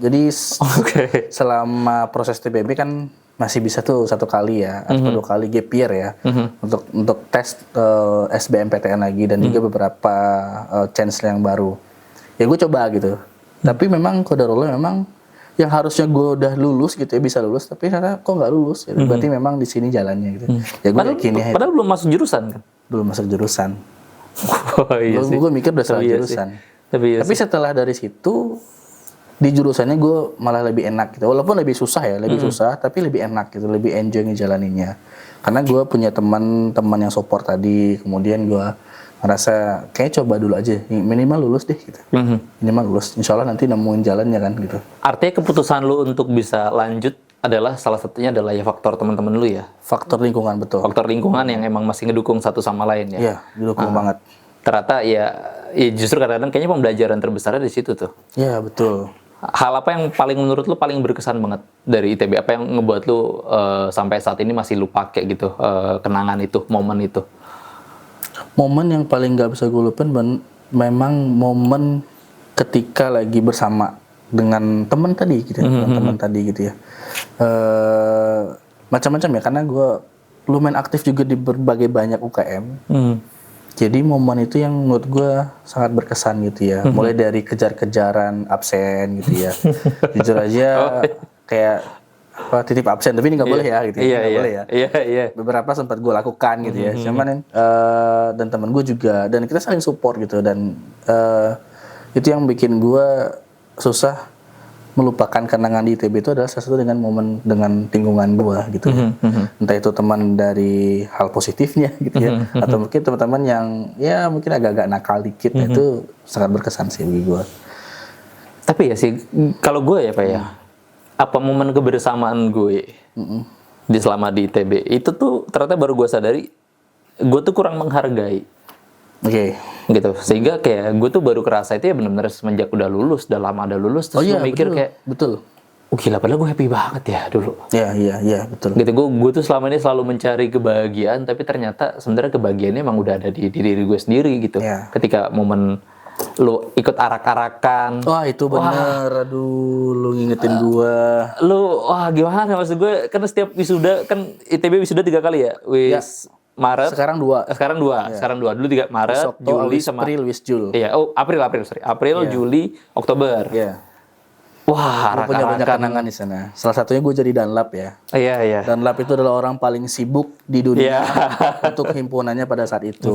Jadi selama proses TPB kan masih bisa tuh 1 kali ya atau 2 kali gap year ya untuk tes SBMPTN lagi dan juga beberapa chance yang baru. Ya gue coba gitu. Tapi memang qadarullah memang yang harusnya gue udah lulus gitu ya, bisa lulus, tapi ternyata kok nggak lulus gitu. Berarti memang di sini jalannya gitu. Ya gue yakin ya. Padahal belum masuk jurusan kan? Belum masuk jurusan. Iya sih. Gue mikir udah salah jurusan. Tapi setelah dari situ di jurusannya gue malah lebih enak gitu. Walaupun lebih susah ya, lebih susah, tapi lebih enak gitu, lebih enjoy ngejalaninnya. Karena gue punya teman-teman yang support tadi, kemudian gue ngerasa kayak coba dulu aja, minimal lulus deh gitu. Minimal lulus, insya Allah nanti nemuin jalannya kan gitu. Artinya keputusan lu untuk bisa lanjut adalah salah satunya adalah ya faktor teman-teman lu ya. Faktor lingkungan, betul. Faktor lingkungan yang emang masih ngedukung satu sama lain ya. Iya, didukung banget. Ternyata ya justru kadang-kadang kayaknya pembelajaran terbesarnya di situ tuh. Iya, betul. Hal apa yang paling menurut lu paling berkesan banget dari ITB? Apa yang ngebuat lu sampai saat ini masih lu pakai gitu kenangan itu, momen itu? Momen yang paling nggak bisa gue lupain memang momen ketika lagi bersama dengan teman tadi gitu, teman tadi gitu ya. Macam-macam ya, karena gue lumayan aktif juga di berbagai banyak UKM. Jadi momen itu yang menurut gue sangat berkesan gitu ya. Mulai dari kejar-kejaran absen gitu ya. Jujur aja kayak titip absen, tapi ini nggak boleh ya gitu. Nggak boleh ya. Iya. Beberapa sempat gue lakukan gitu ya. Cuman dan temen gue juga, dan kita saling support gitu, dan itu yang bikin gue susah melupakan kenangan di ITB itu adalah sesuatu dengan momen dengan lingkungan gue gitu ya. Entah itu teman dari hal positifnya gitu ya, atau mungkin teman-teman yang ya mungkin agak-agak nakal dikit, itu sangat berkesan sih bagi gue. Tapi ya sih kalau gue ya Pak ya, apa momen kebersamaan gue di selama di ITB itu tuh ternyata baru gue sadari gue tuh kurang menghargai. Gitu, sehingga kayak gue tuh baru kerasa itu ya benar-benar semenjak udah lulus, udah lama udah lulus, terus gue mikir betul. Gila, padahal gue happy banget ya dulu. Iya, betul. Gitu, gue tuh selama ini selalu mencari kebahagiaan, tapi ternyata sebenarnya kebahagiaannya emang udah ada di diri gue sendiri gitu. Ketika momen lu ikut arak-arakan. Wah, itu bener. Aduh, lu ngingetin gue. Gimana maksud gue, kan setiap wisuda, kan ITB wisuda 3 kali ya? Maret. Sekarang 2. Sekarang 2. Dulu 3 Maret, Juli sama April, Juli. Iya, April, Juli, Oktober. Iya. Wah, gue punya banyak kenangan di sana. Salah satunya gue jadi Danlab ya. Iya. Danlab itu adalah orang paling sibuk di dunia untuk himpunannya pada saat itu.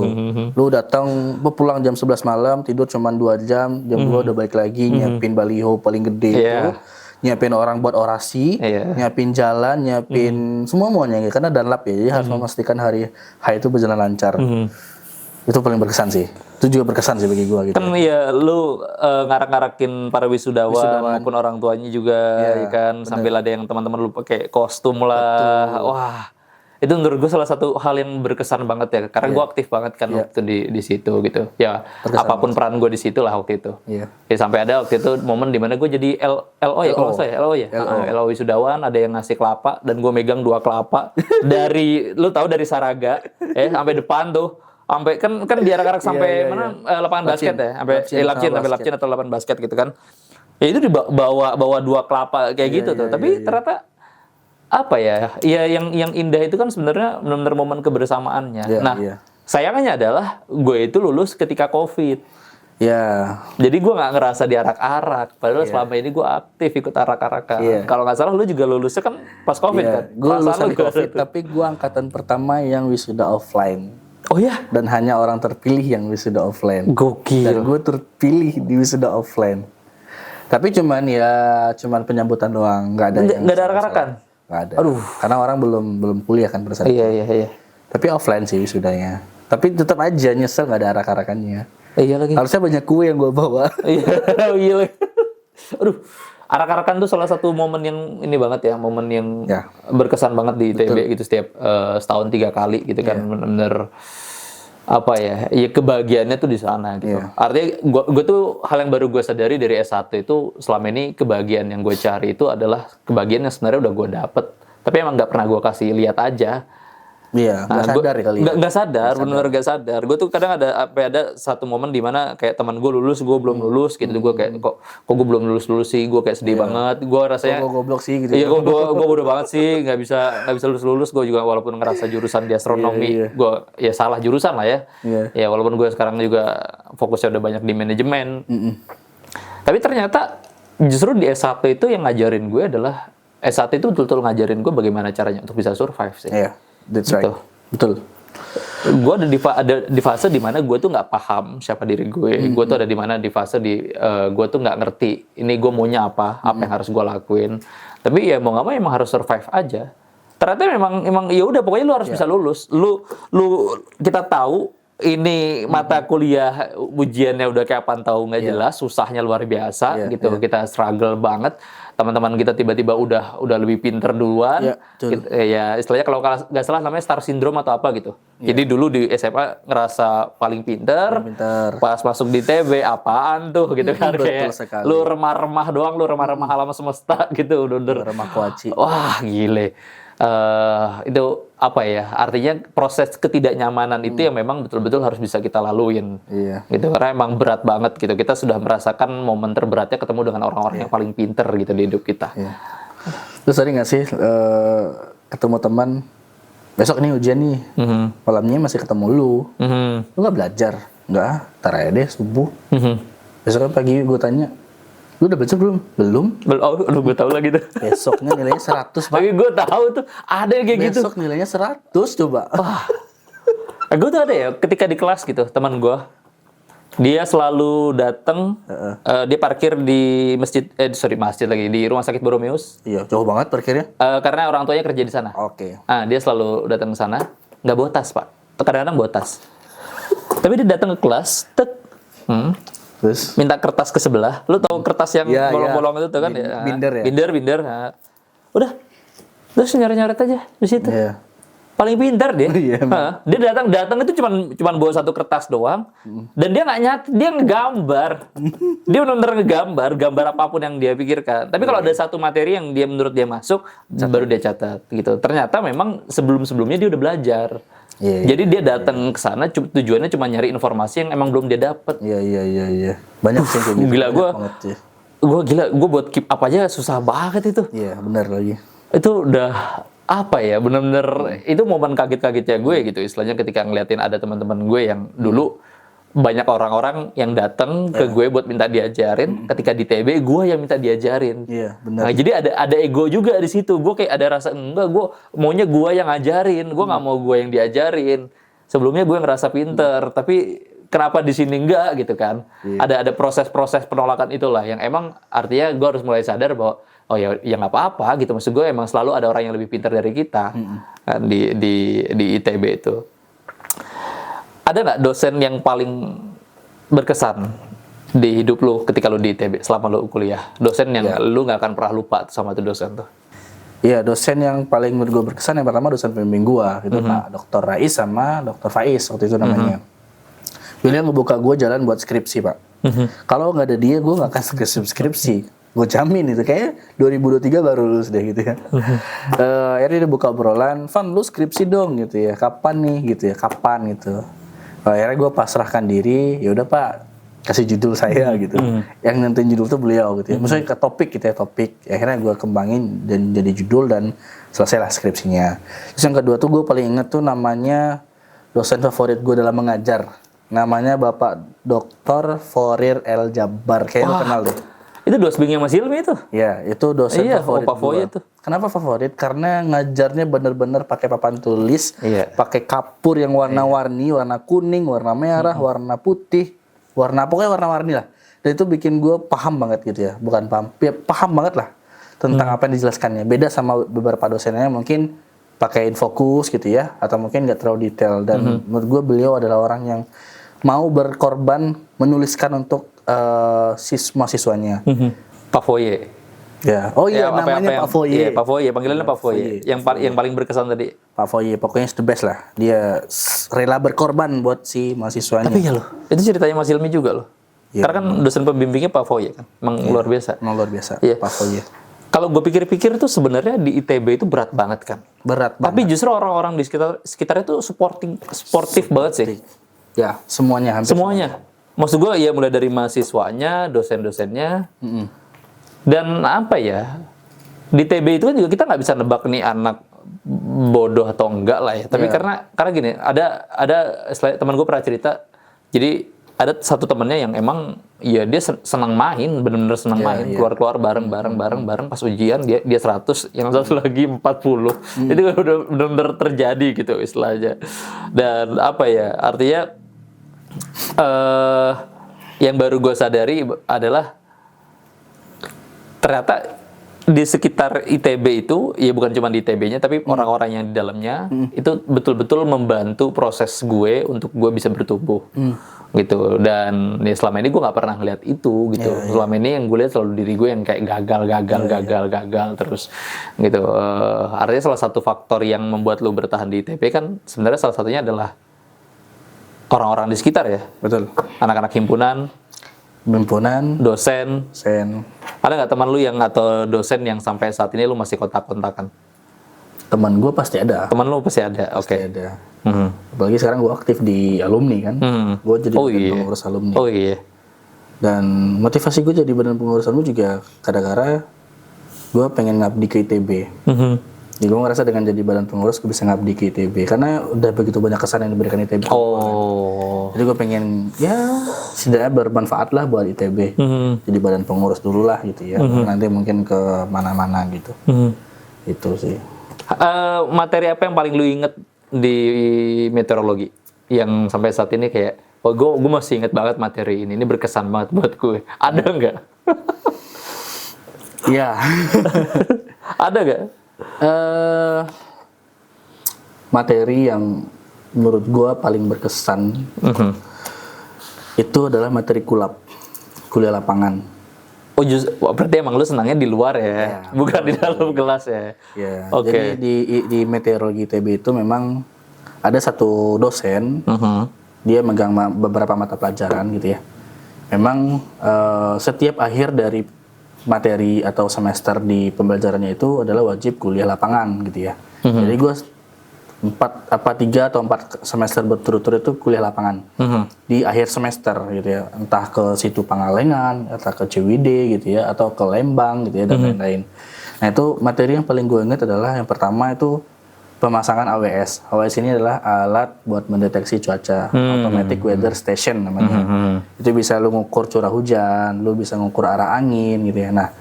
Lu datang, pulang jam 11 malam, tidur cuma 2 jam, jam 2 udah balik lagi, nyiapin baliho paling gede itu. Nyiapin orang buat orasi, nyiapin jalan, nyiapin semuanya gitu. Karena Danlab ya, jadi harus memastikan hari itu berjalan lancar. Itu paling berkesan sih. Itu juga berkesan sih bagi gua gitu. Kan ya lu ngarak-ngarakin para wisudawan maupun orang tuanya juga ya kan, sambil ada yang teman-teman lu pakai kostum lah. Betul. Wah. Itu menurut gue salah satu hal yang berkesan banget ya, karena gue aktif banget kan waktu di situ gitu. Ya berkesan apapun banget. Peran gue di situ lah waktu itu. Ya sampai ada waktu itu momen dimana gue jadi LO ya, kalau saya LO wisudawan, ada yang ngasih kelapa dan gue megang 2 kelapa dari lu tahu dari Saraga sampai depan tuh, sampai kan diarak-arak sampai lapangan basket ya, sampai Lapcin atau lapangan basket gitu kan. Ya itu dibawa 2 kelapa kayak gitu tuh. Tapi ternyata apa ya? Ya yang indah itu kan sebenarnya benar-benar momen kebersamaannya. Sayangnya adalah gue itu lulus ketika COVID. Jadi gue nggak ngerasa diarak-arak. Padahal selama ini gue aktif ikut arak-arakan. Kalau nggak salah lu juga lulusnya kan pas COVID kan? Gue lulusan COVID, tapi gue angkatan pertama yang wisuda offline. Oh ya? Dan hanya orang terpilih yang wisuda offline. Gokil. Dan gue terpilih di wisuda offline. Tapi cuman penyambutan doang, nggak ada arak-arakan. Nggak ada. Aduh. Karena orang belum kuliah kan pada saat itu. Iya. Tapi offline sih wisudanya. Tapi tetap aja nyesel nggak ada arak-arakannya. Iya lagi. Harusnya banyak kue yang gue bawa. Iya lagi. Aduh. Arak-arakan tuh salah satu momen yang ini banget ya, momen yang berkesan banget di ITB gitu, setiap setahun 3 kali gitu kan, bener-bener apa ya kebahagiaannya tuh di sana gitu. Artinya gue tuh hal yang baru gue sadari dari S1 itu, selama ini kebahagiaan yang gue cari itu adalah kebahagiaan yang sebenarnya udah gue dapet Tapi emang nggak pernah gue kasih lihat aja. Iya, nggak sadar ya kali ya. Nggak sadar, benar nggak sadar. Gue tuh kadang ada satu momen di mana kayak teman gue lulus, gue belum lulus gitu. Gue kayak kok gue belum lulus sih. Gue kayak sedih banget. Gue rasanya Gue goblok sih gitu. iya, gue bodoh banget sih, nggak bisa lulus. Gue juga walaupun ngerasa jurusan di astronomi, gue ya salah jurusan lah ya. Ya walaupun gue sekarang juga fokusnya udah banyak di manajemen. Tapi ternyata justru di S1 itu yang ngajarin gue adalah S1 itu betul-betul ngajarin gue bagaimana caranya untuk bisa survive sih. Iya, that's right. Betul. Gue ada di fase di mana gue tuh nggak paham siapa diri gue. Gue tuh ada di mana di fase gue tuh nggak ngerti ini gue maunya apa yang harus gue lakuin. Tapi ya mau nggak mau emang harus survive aja. Ternyata memang ya udah pokoknya lu harus bisa lulus. Lu kita tahu ini mata kuliah ujiannya udah kayak apaan tahu nggak jelas, susahnya luar biasa gitu. Kita struggle banget. Teman-teman kita tiba-tiba udah lebih pinter duluan. Ya istilahnya kalau nggak salah namanya star syndrome atau apa gitu. Jadi dulu di SMA ngerasa paling pinter. Pas masuk di TB apaan tuh gitu kan, kayak lu remah-remah doang, lu remah-remah alam semesta gitu. Remah kuaci. Wah gile. Itu apa ya, artinya proses ketidaknyamanan itu yang memang betul-betul harus bisa kita laluin gitu, karena emang berat banget gitu. Kita sudah merasakan momen terberatnya ketemu dengan orang-orang yang paling pinter gitu di hidup kita. Terus sering nggak sih ketemu teman, besok nih ujian nih, malamnya masih ketemu lu nggak belajar? Nggak, ntar aja deh subuh. Besoknya pagi gue tanya, lu udah baca belum? Belum. Oh, udah gue tahu lagi tuh. Besoknya nilainya 100, Pak. Tapi gue tahu tuh ada yang kayak gitu. Besok nilainya 100 coba. Gue tuh ada ya ketika di kelas gitu, teman gue. Dia selalu datang, dia parkir di masjid lagi, di Rumah Sakit Boromeus. Iya, jauh banget parkirnya. Karena orang tuanya kerja di sana. Oke. Dia selalu datang ke sana, nggak bawa tas, Pak. Kadang-kadang bawa tas. Tapi dia datang ke kelas, terus minta kertas ke sebelah. Lu tahu kertas yang bolong-bolong itu tuh kan? Binder ya? Binder. Udah. Terus nyoret-nyoret aja di situ. Paling pintar dia. Dia datang itu cuman bawa satu kertas doang. Dan dia nggak dia ngegambar. Dia benar-benar gambar apapun yang dia pikirkan. Tapi kalau ada satu materi yang menurut dia masuk, baru dia catat gitu. Ternyata memang sebelum-sebelumnya dia udah belajar. Jadi dia datang ke sana tujuannya cuma nyari informasi yang emang belum dia dapat. Iya. Banyak sih kayak gitu. Gila gue buat keep up aja susah banget itu. Iya, benar lagi. Itu udah apa ya, bener-bener itu momen kaget-kagetnya gue gitu. Istilahnya ketika ngeliatin ada teman-teman gue yang dulu banyak orang-orang yang datang ke gue buat minta diajarin. Ketika di TB gue yang minta diajarin. Iya, benar. Nah, jadi ada ego juga di situ. Gue kayak ada rasa enggak, gue maunya gue yang ngajarin. Gue nggak mau gue yang diajarin. Sebelumnya gue ngerasa pinter, tapi kenapa di sini enggak gitu kan? Ada proses-proses penolakan itulah yang emang artinya gue harus mulai sadar bahwa oh ya nggak apa-apa gitu. Maksud gue emang selalu ada orang yang lebih pintar dari kita kan, di ITB itu. Ada nggak dosen yang paling berkesan di hidup lu ketika lu di ITB selama lu kuliah? Dosen yang lu nggak akan pernah lupa sama tuh dosen tuh? Iya, dosen yang paling menurut gue berkesan yang pertama dosen pembimbing gue itu Pak Dr. Rais sama Dr. Faiz waktu itu namanya. Beliau ngebuka gue jalan buat skripsi, Pak. Kalau nggak ada dia, gue nggak akan skripsi. Gue jamin itu kayak 2023 baru lulus deh gitu ya. Akhirnya dia buka obrolan, Van lu skripsi dong gitu ya. Kapan nih gitu ya? Kapan gitu? Akhirnya gue pasrahkan diri, ya udah Pak, kasih judul saya gitu. Yang nentuin judul tuh beliau gitu ya. Maksudnya ke topik gitu ya, topik. Akhirnya gue kembangin dan jadi judul dan selesailah skripsinya. Terus yang kedua tuh gue paling inget tuh namanya dosen favorit gue dalam mengajar. Namanya Bapak Dr. Forir El Jabbar. Kayaknya lu kenal deh. Itu dosen yang Mas Hilmi itu? Ya, itu dosen favorit gue. Kenapa favorit? Karena ngajarnya bener-bener pakai papan tulis, pakai kapur yang warna-warni, warna kuning, warna merah, warna putih, pokoknya warna-warni lah. Dan itu bikin gue paham banget gitu ya, bukan paham banget lah tentang apa yang dijelaskannya. Beda sama beberapa dosennya mungkin pakai infokus gitu ya, atau mungkin nggak terlalu detail. Dan menurut gue beliau adalah orang yang mau berkorban menuliskan untuk mahasiswanya. Pak Foye. Ya. Oh iya, namanya Pak Foye. Iya, Pak Foye, panggilannya Pak Foye. Yang paling berkesan tadi. Pak Foye, pokoknya the best lah. Dia rela berkorban buat si mahasiswanya. Tapi ya loh, itu ceritanya Mas Hilmi juga loh. Karena kan dosen pembimbingnya Pak Foye kan. Emang luar biasa. Emang luar biasa, Iya. Pak Foye. Kalau gue pikir-pikir tuh sebenarnya di ITB itu berat banget kan. Berat Tapi banget. justru orang-orang di sekitarnya tuh sportif banget sih. Ya, semuanya hampir. Semuanya. Maksud gue ya mulai dari mahasiswanya, dosen-dosennya, dan apa ya, di TB itu kan juga kita nggak bisa nebak nih anak bodoh atau enggak lah ya. Tapi karena gini, ada teman gue pernah cerita, jadi ada satu temennya yang emang ya dia senang main, benar-benar senang main, keluar-keluar bareng pas ujian dia 100, yang satu lagi 40. Itu udah benar-benar terjadi gitu istilahnya. Dan apa ya, artinya yang baru gue sadari adalah ternyata di sekitar ITB itu, ya bukan cuma di ITB-nya, tapi orang-orang yang di dalamnya itu betul-betul membantu proses gue untuk gue bisa bertumbuh, gitu. Dan ya selama ini gue nggak pernah ngeliat itu, gitu. Selama ini yang gue lihat selalu diri gue yang kayak gagal terus, gitu. Artinya salah satu faktor yang membuat lo bertahan di ITB kan sebenarnya salah satunya adalah orang-orang di sekitar ya. Betul. Anak-anak himpunan, dosen. Ada nggak teman lu yang atau dosen yang sampai saat ini lu masih kontak-kontakan? Teman gue pasti ada. Teman lu pasti ada, oke. Pasti ada. Apalagi sekarang gue aktif di alumni kan. Gue jadi badan pengurus alumni. Oh iya. Dan motivasi gue jadi badan pengurus alumni juga kadang-kadang gue pengen ngabdi ke ITB. Jadi gue ngerasa dengan jadi badan pengurus gue bisa ngabdi ke ITB karena udah begitu banyak kesan yang diberikan ITB. Jadi gue pengen ya setidaknya bermanfaat lah buat ITB. Jadi badan pengurus dulu lah gitu ya. Nanti mungkin ke mana-mana gitu. Itu sih. Materi apa yang paling lu inget di meteorologi yang sampai saat ini kayak gue masih inget banget materi ini berkesan banget buat gue. Ada nggak? Iya. Ada nggak? Materi yang menurut gue paling berkesan itu adalah materi kuliah lapangan. Berarti emang lu senangnya di luar ya, bukan di dalam kelas ya? Jadi di meteorologi ITB itu memang ada satu dosen, dia megang beberapa mata pelajaran gitu ya. Memang setiap akhir dari materi atau semester di pembelajarannya itu adalah wajib kuliah lapangan gitu ya. Jadi gue 3 atau 4 semester berturut-turut itu kuliah lapangan di akhir semester gitu ya, entah ke Situ Pangalengan, entah ke Ciwidey gitu ya, atau ke Lembang gitu ya dan lain-lain. Nah itu materi yang paling gue ingat adalah yang pertama itu pemasangan AWS. AWS ini adalah alat buat mendeteksi cuaca, Automatic Weather Station namanya. Itu bisa lu ngukur curah hujan, lu bisa ngukur arah angin gitu ya. Nah,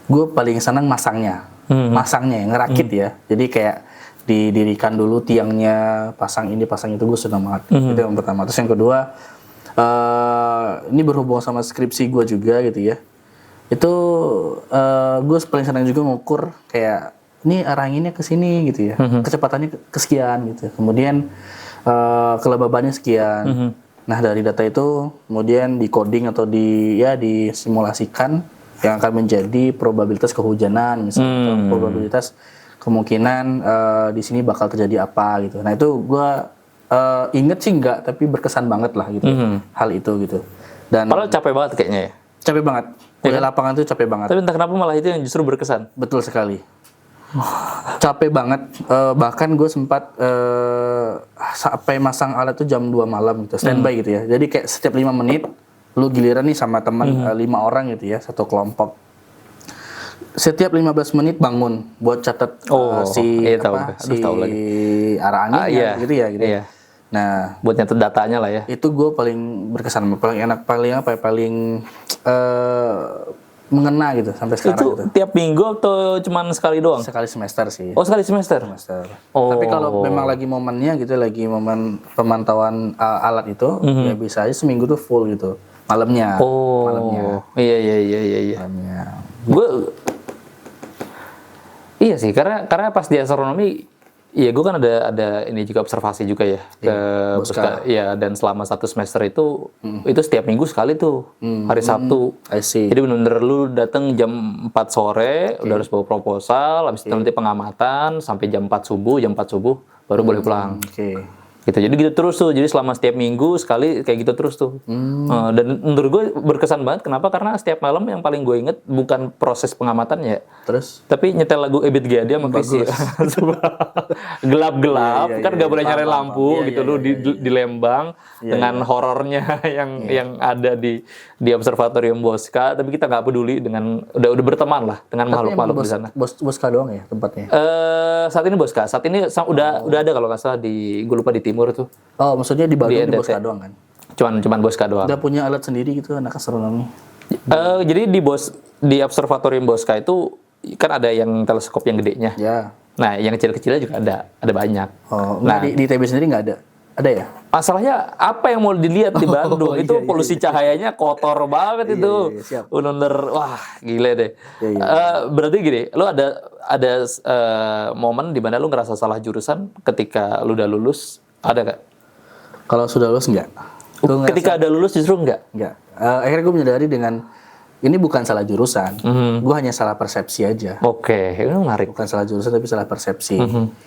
gue paling senang masangnya yang ngerakit ya. Jadi kayak didirikan dulu tiangnya, pasang ini, pasang itu, gue senang banget. Itu yang pertama. Terus yang kedua, ini berhubung sama skripsi gue juga gitu ya. Itu gue paling senang juga ngukur kayak ini arah anginnya ke sini gitu ya, kecepatannya kesekian gitu. Kemudian kelembabannya sekian. Nah dari data itu kemudian di coding atau disimulasikan yang akan menjadi probabilitas kehujanan misalnya, atau probabilitas kemungkinan di sini bakal terjadi apa gitu. Nah itu gue inget sih enggak, tapi berkesan banget lah gitu hal itu gitu. Dan padahal capek banget kayaknya ya. Capek banget. Kuliah lapangan itu capek banget. Tapi entah kenapa malah itu yang justru berkesan. Betul sekali. Capek banget, bahkan gue sempat sampai masang alat tuh jam 2 malam gitu, standby gitu ya. Jadi kayak setiap 5 menit lu giliran nih sama teman 5 orang gitu ya, satu kelompok. Setiap 15 menit bangun buat catat arah anginnya gitu ya. Nah, buat nyatet datanya lah ya. Itu gue paling berkesan, paling enak, paling mengena gitu sampai sekarang. Itu gitu. Tiap minggu atau cuman sekali doang? Sekali semester sih. Oh, sekali semester. Tapi kalau memang lagi momennya gitu, lagi momen pemantauan alat itu, ya bisa aja seminggu tuh full gitu. Malamnya. Iya. Malamnya. Iya sih, karena pas di astronomi, iya gue kan ada ini juga observasi juga ya ke dan selama 1 semester itu setiap minggu sekali tuh hari Sabtu. Jadi benar-benar lu datang jam 4 sore udah harus bawa proposal, habis itu nanti pengamatan sampai jam 4 subuh baru boleh pulang. Gitu. Jadi gitu terus tuh. Jadi selama setiap minggu sekali kayak gitu terus tuh. Dan menurut gue berkesan banget. Kenapa? Karena setiap malam yang paling gue inget bukan proses pengamatannya, Terus? tapi nyetel lagu Ebit G sama Chrisye. Gelap-gelap, Iya, kan iya, gak boleh iya. nyari Paham, lampu paham. gitu. Iya, Lu iya, iya, di Lembang dengan horornya yang ada di Observatorium Bosca, tapi kita nggak peduli dengan udah berteman lah dengan Tapi emang makhluk-makhluk di sana. Bosca doang ya tempatnya? Saat ini Bosca, saat ini udah ada kalau nggak salah gue lupa di timur tuh. Oh, maksudnya di Bandung di NTT. Bosca doang kan? Cuman Bosca doang. Udah punya alat sendiri gitu anak astronomi? Jadi di Observatorium Bosca itu kan ada yang teleskop yang gedenya. Ya. Nah, yang kecil-kecilnya juga ada banyak. Oh, Nah, di ITB sendiri nggak ada? Ada ya? masalahnya apa yang mau dilihat di Bandung? Itu polusi cahayanya kotor banget itu. Iya, siap. Bener-bener, wah gile deh. Iya. Berarti gini, lu ada momen di mana lu ngerasa salah jurusan ketika lu udah lulus, ada nggak? Kalau sudah lulus nggak? Ketika ada lulus justru nggak? Nggak. Akhirnya gue menyadari dengan ini bukan salah jurusan, gue hanya salah persepsi aja. Oke, ini menarik. Bukan salah jurusan tapi salah persepsi.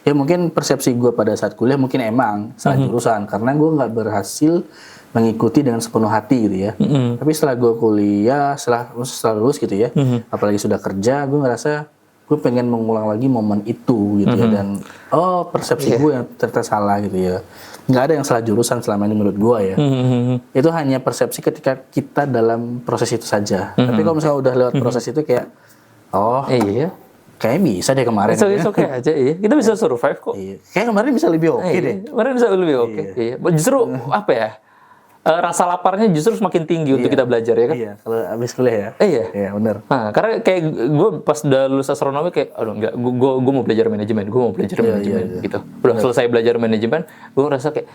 Ya mungkin persepsi gue pada saat kuliah mungkin emang salah jurusan karena gue nggak berhasil mengikuti dengan sepenuh hati gitu ya. Tapi setelah gue kuliah, setelah lulus gitu ya, apalagi sudah kerja, gue ngerasa gue pengen mengulang lagi momen itu gitu ya. Dan persepsi gue yang ternyata salah gitu ya. Nggak ada yang salah jurusan selama ini menurut gue ya. Itu hanya persepsi ketika kita dalam proses itu saja. Tapi kalau misalnya udah lewat proses itu kayak, Iya. kayaknya bisa deh kemarin. It's okay aja, iya. Kita bisa survive kok. Iya. Kayak kemarin bisa lebih oke deh. Kemarin bisa lebih oke. Iya. Justru apa ya? Rasa laparnya justru semakin tinggi untuk kita belajar ya kan? Iya, kalau habis kuliah ya. Iya. Iya, benar. Nah, karena kayak gue pas udah lulus astronomi kayak, aduh enggak, gue mau belajar manajemen, gitu. Udah selesai belajar manajemen, gue ngerasa kayak,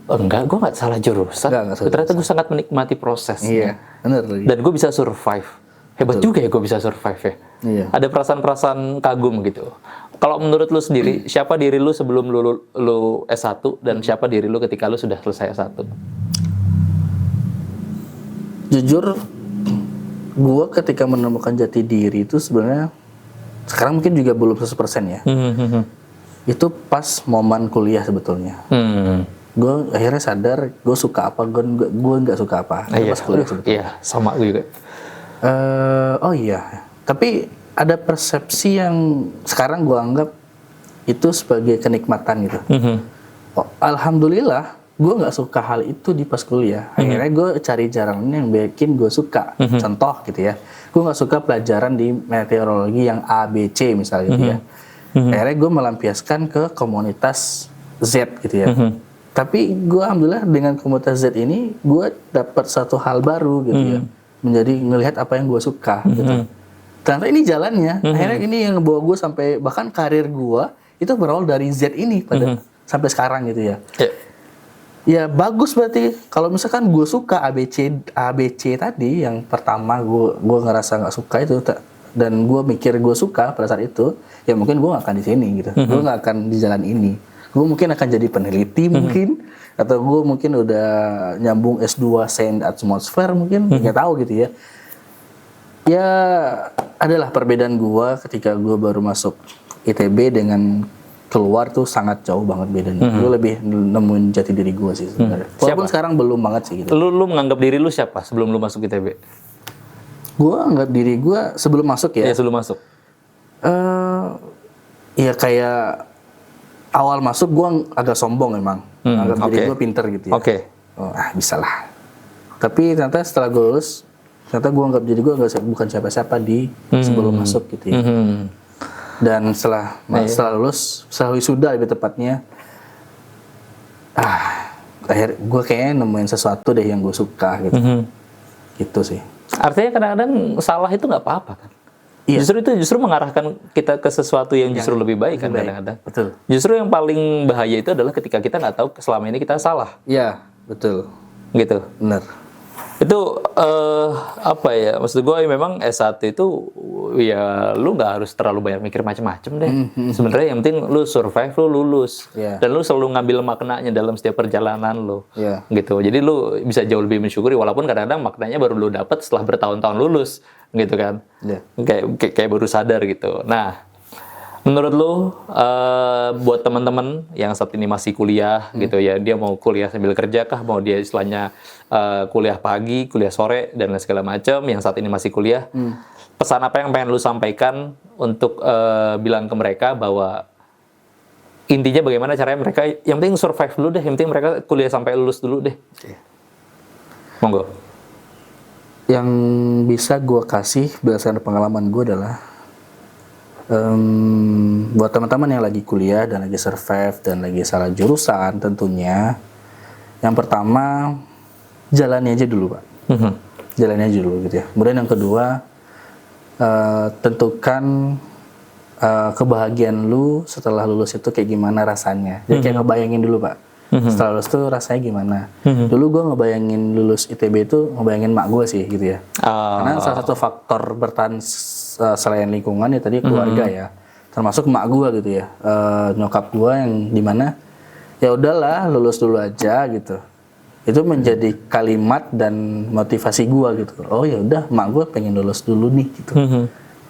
enggak, gue nggak salah jurusan. Ternyata gue sangat menikmati proses. Iya, benar. Dan gue bisa survive. Hebat juga ya gue bisa survive ya. Iya. Ada perasaan-perasaan kagum gitu. Kalau menurut lu sendiri, siapa diri lu sebelum lu S1 dan siapa diri lu ketika lu sudah selesai S1? Jujur, gue ketika menemukan jati diri itu sebenarnya sekarang mungkin juga belum 100% ya. Itu pas momen kuliah sebetulnya. Gue akhirnya sadar gue suka apa, gue nggak suka apa. Pas kuliah sebetulnya. Iya, sama gue juga. Tapi ada persepsi yang sekarang gue anggap itu sebagai kenikmatan gitu. Alhamdulillah gue nggak suka hal itu di pas kuliah. Akhirnya gue cari jalan yang bikin gue suka. Contoh gitu ya, gue nggak suka pelajaran di meteorologi yang A, B, C misalnya gitu ya. Akhirnya gue melampiaskan ke komunitas Z gitu ya. Tapi gue alhamdulillah dengan komunitas Z ini gue dapat satu hal baru gitu ya. Menjadi ngelihat apa yang gue suka gitu. Ternyata ini jalannya. Akhirnya ini yang bawa gue sampai bahkan karir gue itu berawal dari Z ini pada sampai sekarang gitu ya. Ya bagus berarti kalau misalkan gue suka ABC tadi yang pertama gue ngerasa nggak suka itu dan gue mikir gue suka pada saat itu ya mungkin gue nggak akan di sini gitu. Gue nggak akan di jalan ini. Gue mungkin akan jadi peneliti mungkin atau gue mungkin udah nyambung S2 Science Atmosphere mungkin nggak tahu gitu ya. Ya adalah perbedaan gue ketika gue baru masuk ITB dengan keluar tuh sangat jauh banget bedanya. Gue lebih nemuin jati diri gue sih sebenarnya. Walaupun sekarang belum banget sih gitu. Lu menganggap diri lu siapa sebelum lu masuk ITB? Gue anggap diri gue sebelum masuk ya. Iya, sebelum masuk. Ya kayak awal masuk gue agak sombong emang. Anggap diri gue pinter gitu ya. Bisa lah. Tapi ternyata setelah gue lulus, ternyata gue anggap diri gue bukan siapa-siapa di sebelum masuk gitu ya. Dan setelah lulus, setelah wisuda lebih tepatnya, akhirnya gue kayaknya nemuin sesuatu deh yang gue suka gitu. Gitu sih. Artinya kadang-kadang salah itu nggak apa-apa kan? Iya. Justru mengarahkan kita ke sesuatu yang justru lebih baik kan kadang-kadang. Betul. Justru yang paling bahaya itu adalah ketika kita nggak tahu selama ini kita salah. Iya, betul. Gitu. Benar. Itu apa ya, maksud gue memang S1 itu ya lu nggak harus terlalu banyak mikir macam-macam deh. Sebenarnya yang penting lu survive, lu lulus. Dan lu selalu ngambil maknanya dalam setiap perjalanan lu. Gitu. Jadi lu bisa jauh lebih mensyukuri walaupun kadang-kadang maknanya baru lu dapat setelah bertahun-tahun lulus gitu kan. Kayak baru sadar gitu. Nah, Menurut lu buat teman-teman yang saat ini masih kuliah gitu ya, dia mau kuliah sambil kerja kah, mau dia istilahnya kuliah pagi, kuliah sore dan lain segala macam, yang saat ini masih kuliah, pesan apa yang pengen lu sampaikan untuk bilang ke mereka bahwa intinya bagaimana caranya mereka, yang penting survive dulu deh, yang penting mereka kuliah sampai lulus dulu deh. Monggo. Yang bisa gue kasih berdasarkan pengalaman gue adalah buat teman-teman yang lagi kuliah dan lagi survive dan lagi salah jurusan tentunya, yang pertama jalani aja dulu Pak, jalani aja dulu gitu ya. Kemudian yang kedua, tentukan kebahagiaan lu setelah lulus itu kayak gimana rasanya. Jadi kayak ngebayangin dulu Pak, setelah lulus tuh rasanya gimana. Dulu gue ngebayangin lulus ITB itu ngebayangin mak gue sih gitu ya. Karena salah satu faktor bertahan selain lingkungan ya tadi keluarga ya, termasuk mak gue gitu ya, nyokap gue yang dimana ya udahlah lulus dulu aja gitu. Itu menjadi kalimat dan motivasi gue gitu. Oh ya udah, mak gue pengen lulus dulu nih gitu.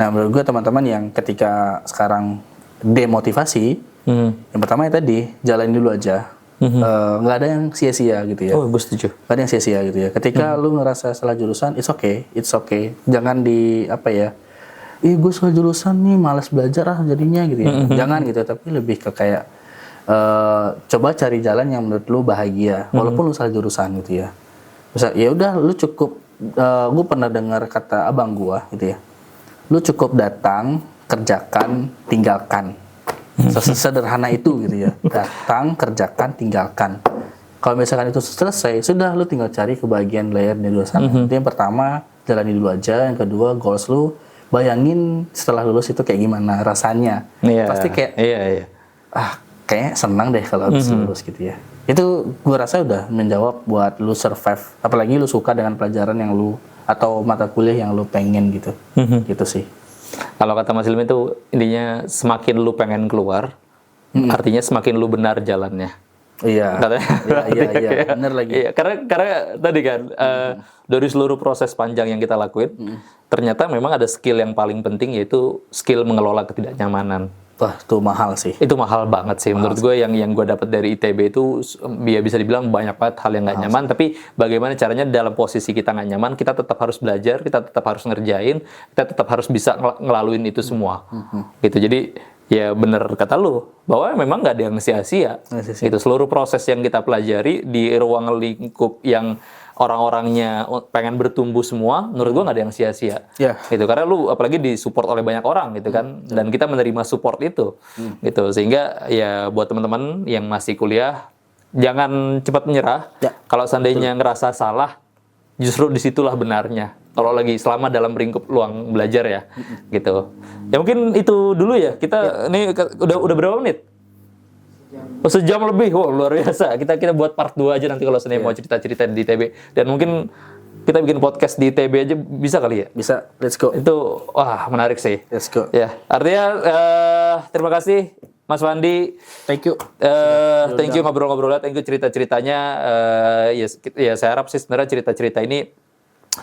Nah menurut gue teman-teman yang ketika sekarang demotivasi, yang pertama ya tadi jalanin dulu aja. Nggak ada yang sia-sia gitu ya. Oh, gue setuju. Nggak ada yang sia-sia gitu ya. Ketika lu ngerasa salah jurusan, it's okay. Jangan di apa ya? Gue salah jurusan nih, malas belajar jadinya gitu ya. Jangan gitu, tapi lebih ke kayak coba cari jalan yang menurut lu bahagia, walaupun lu salah jurusan gitu ya. Misal, ya udah, lu cukup. Gue pernah dengar kata abang gua gitu ya. Lu cukup datang, kerjakan, tinggalkan. Sesederhana itu gitu ya. Datang, kerjakan, tinggalkan. Kalau misalkan itu selesai, sudah lu tinggal cari kebahagiaan layar di luar sana. Itu yang pertama, jalani dulu aja. Yang kedua, goals lu bayangin setelah lulus itu kayak gimana rasanya. Pasti kayak kayaknya senang deh kalau habis lulus gitu ya. Itu gue rasa udah menjawab buat lu survive. Apalagi lu suka dengan pelajaran yang lu atau mata kuliah yang lu pengen gitu. Gitu sih. Kalau kata Mas Ilmi itu intinya semakin lu pengen keluar, artinya semakin lu benar jalannya. Iya. Iya, bener lagi. Iya, karena tadi kan dari seluruh proses panjang yang kita lakuin, ternyata memang ada skill yang paling penting, yaitu skill mengelola ketidaknyamanan. Wah, itu mahal sih. Itu mahal banget sih menurut gue. Yang gue dapat dari ITB itu ya bisa dibilang banyak banget hal yang nggak nyaman, tapi bagaimana caranya dalam posisi kita nggak nyaman, kita tetap harus belajar, kita tetap harus ngerjain, kita tetap harus bisa ngelaluin itu semua. Gitu. Jadi ya bener kata lu bahwa memang nggak ada yang sia-sia. Itu seluruh proses yang kita pelajari di ruang lingkup yang orang-orangnya pengen bertumbuh semua, menurut gua nggak ada yang sia-sia. Gitu, karena lu apalagi disupport oleh banyak orang gitu kan, dan kita menerima support itu. Gitu, sehingga ya buat teman-teman yang masih kuliah, jangan cepat menyerah. Kalau seandainya ngerasa salah, justru disitulah benarnya. Kalau lagi selama dalam lingkup luang belajar ya, gitu. Ya mungkin itu dulu ya. Kita ini udah berapa menit? Sejam lebih. Wow, luar biasa. Kita buat part 2 aja nanti kalau seandainya mau cerita-cerita di ITB. Dan mungkin kita bikin podcast di ITB aja bisa kali ya? Bisa. Let's go. Itu wah menarik sih. Let's go. Ya, artinya terima kasih Mas Wandi. Thank you. Thank you ngobrol-ngobrolnya, thank you cerita-ceritanya. Ya saya harap sih sebenarnya cerita-cerita ini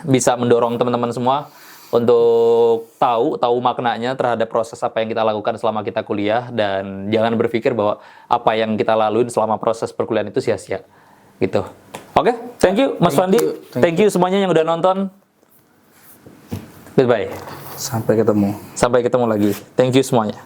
bisa mendorong teman-teman semua untuk tahu maknanya terhadap proses apa yang kita lakukan selama kita kuliah, dan jangan berpikir bahwa apa yang kita laluin selama proses perkuliahan itu sia-sia gitu. Oke, thank you Mas Wandi. Thank you semuanya yang udah nonton. Goodbye. Sampai ketemu Sampai ketemu lagi. Thank you semuanya.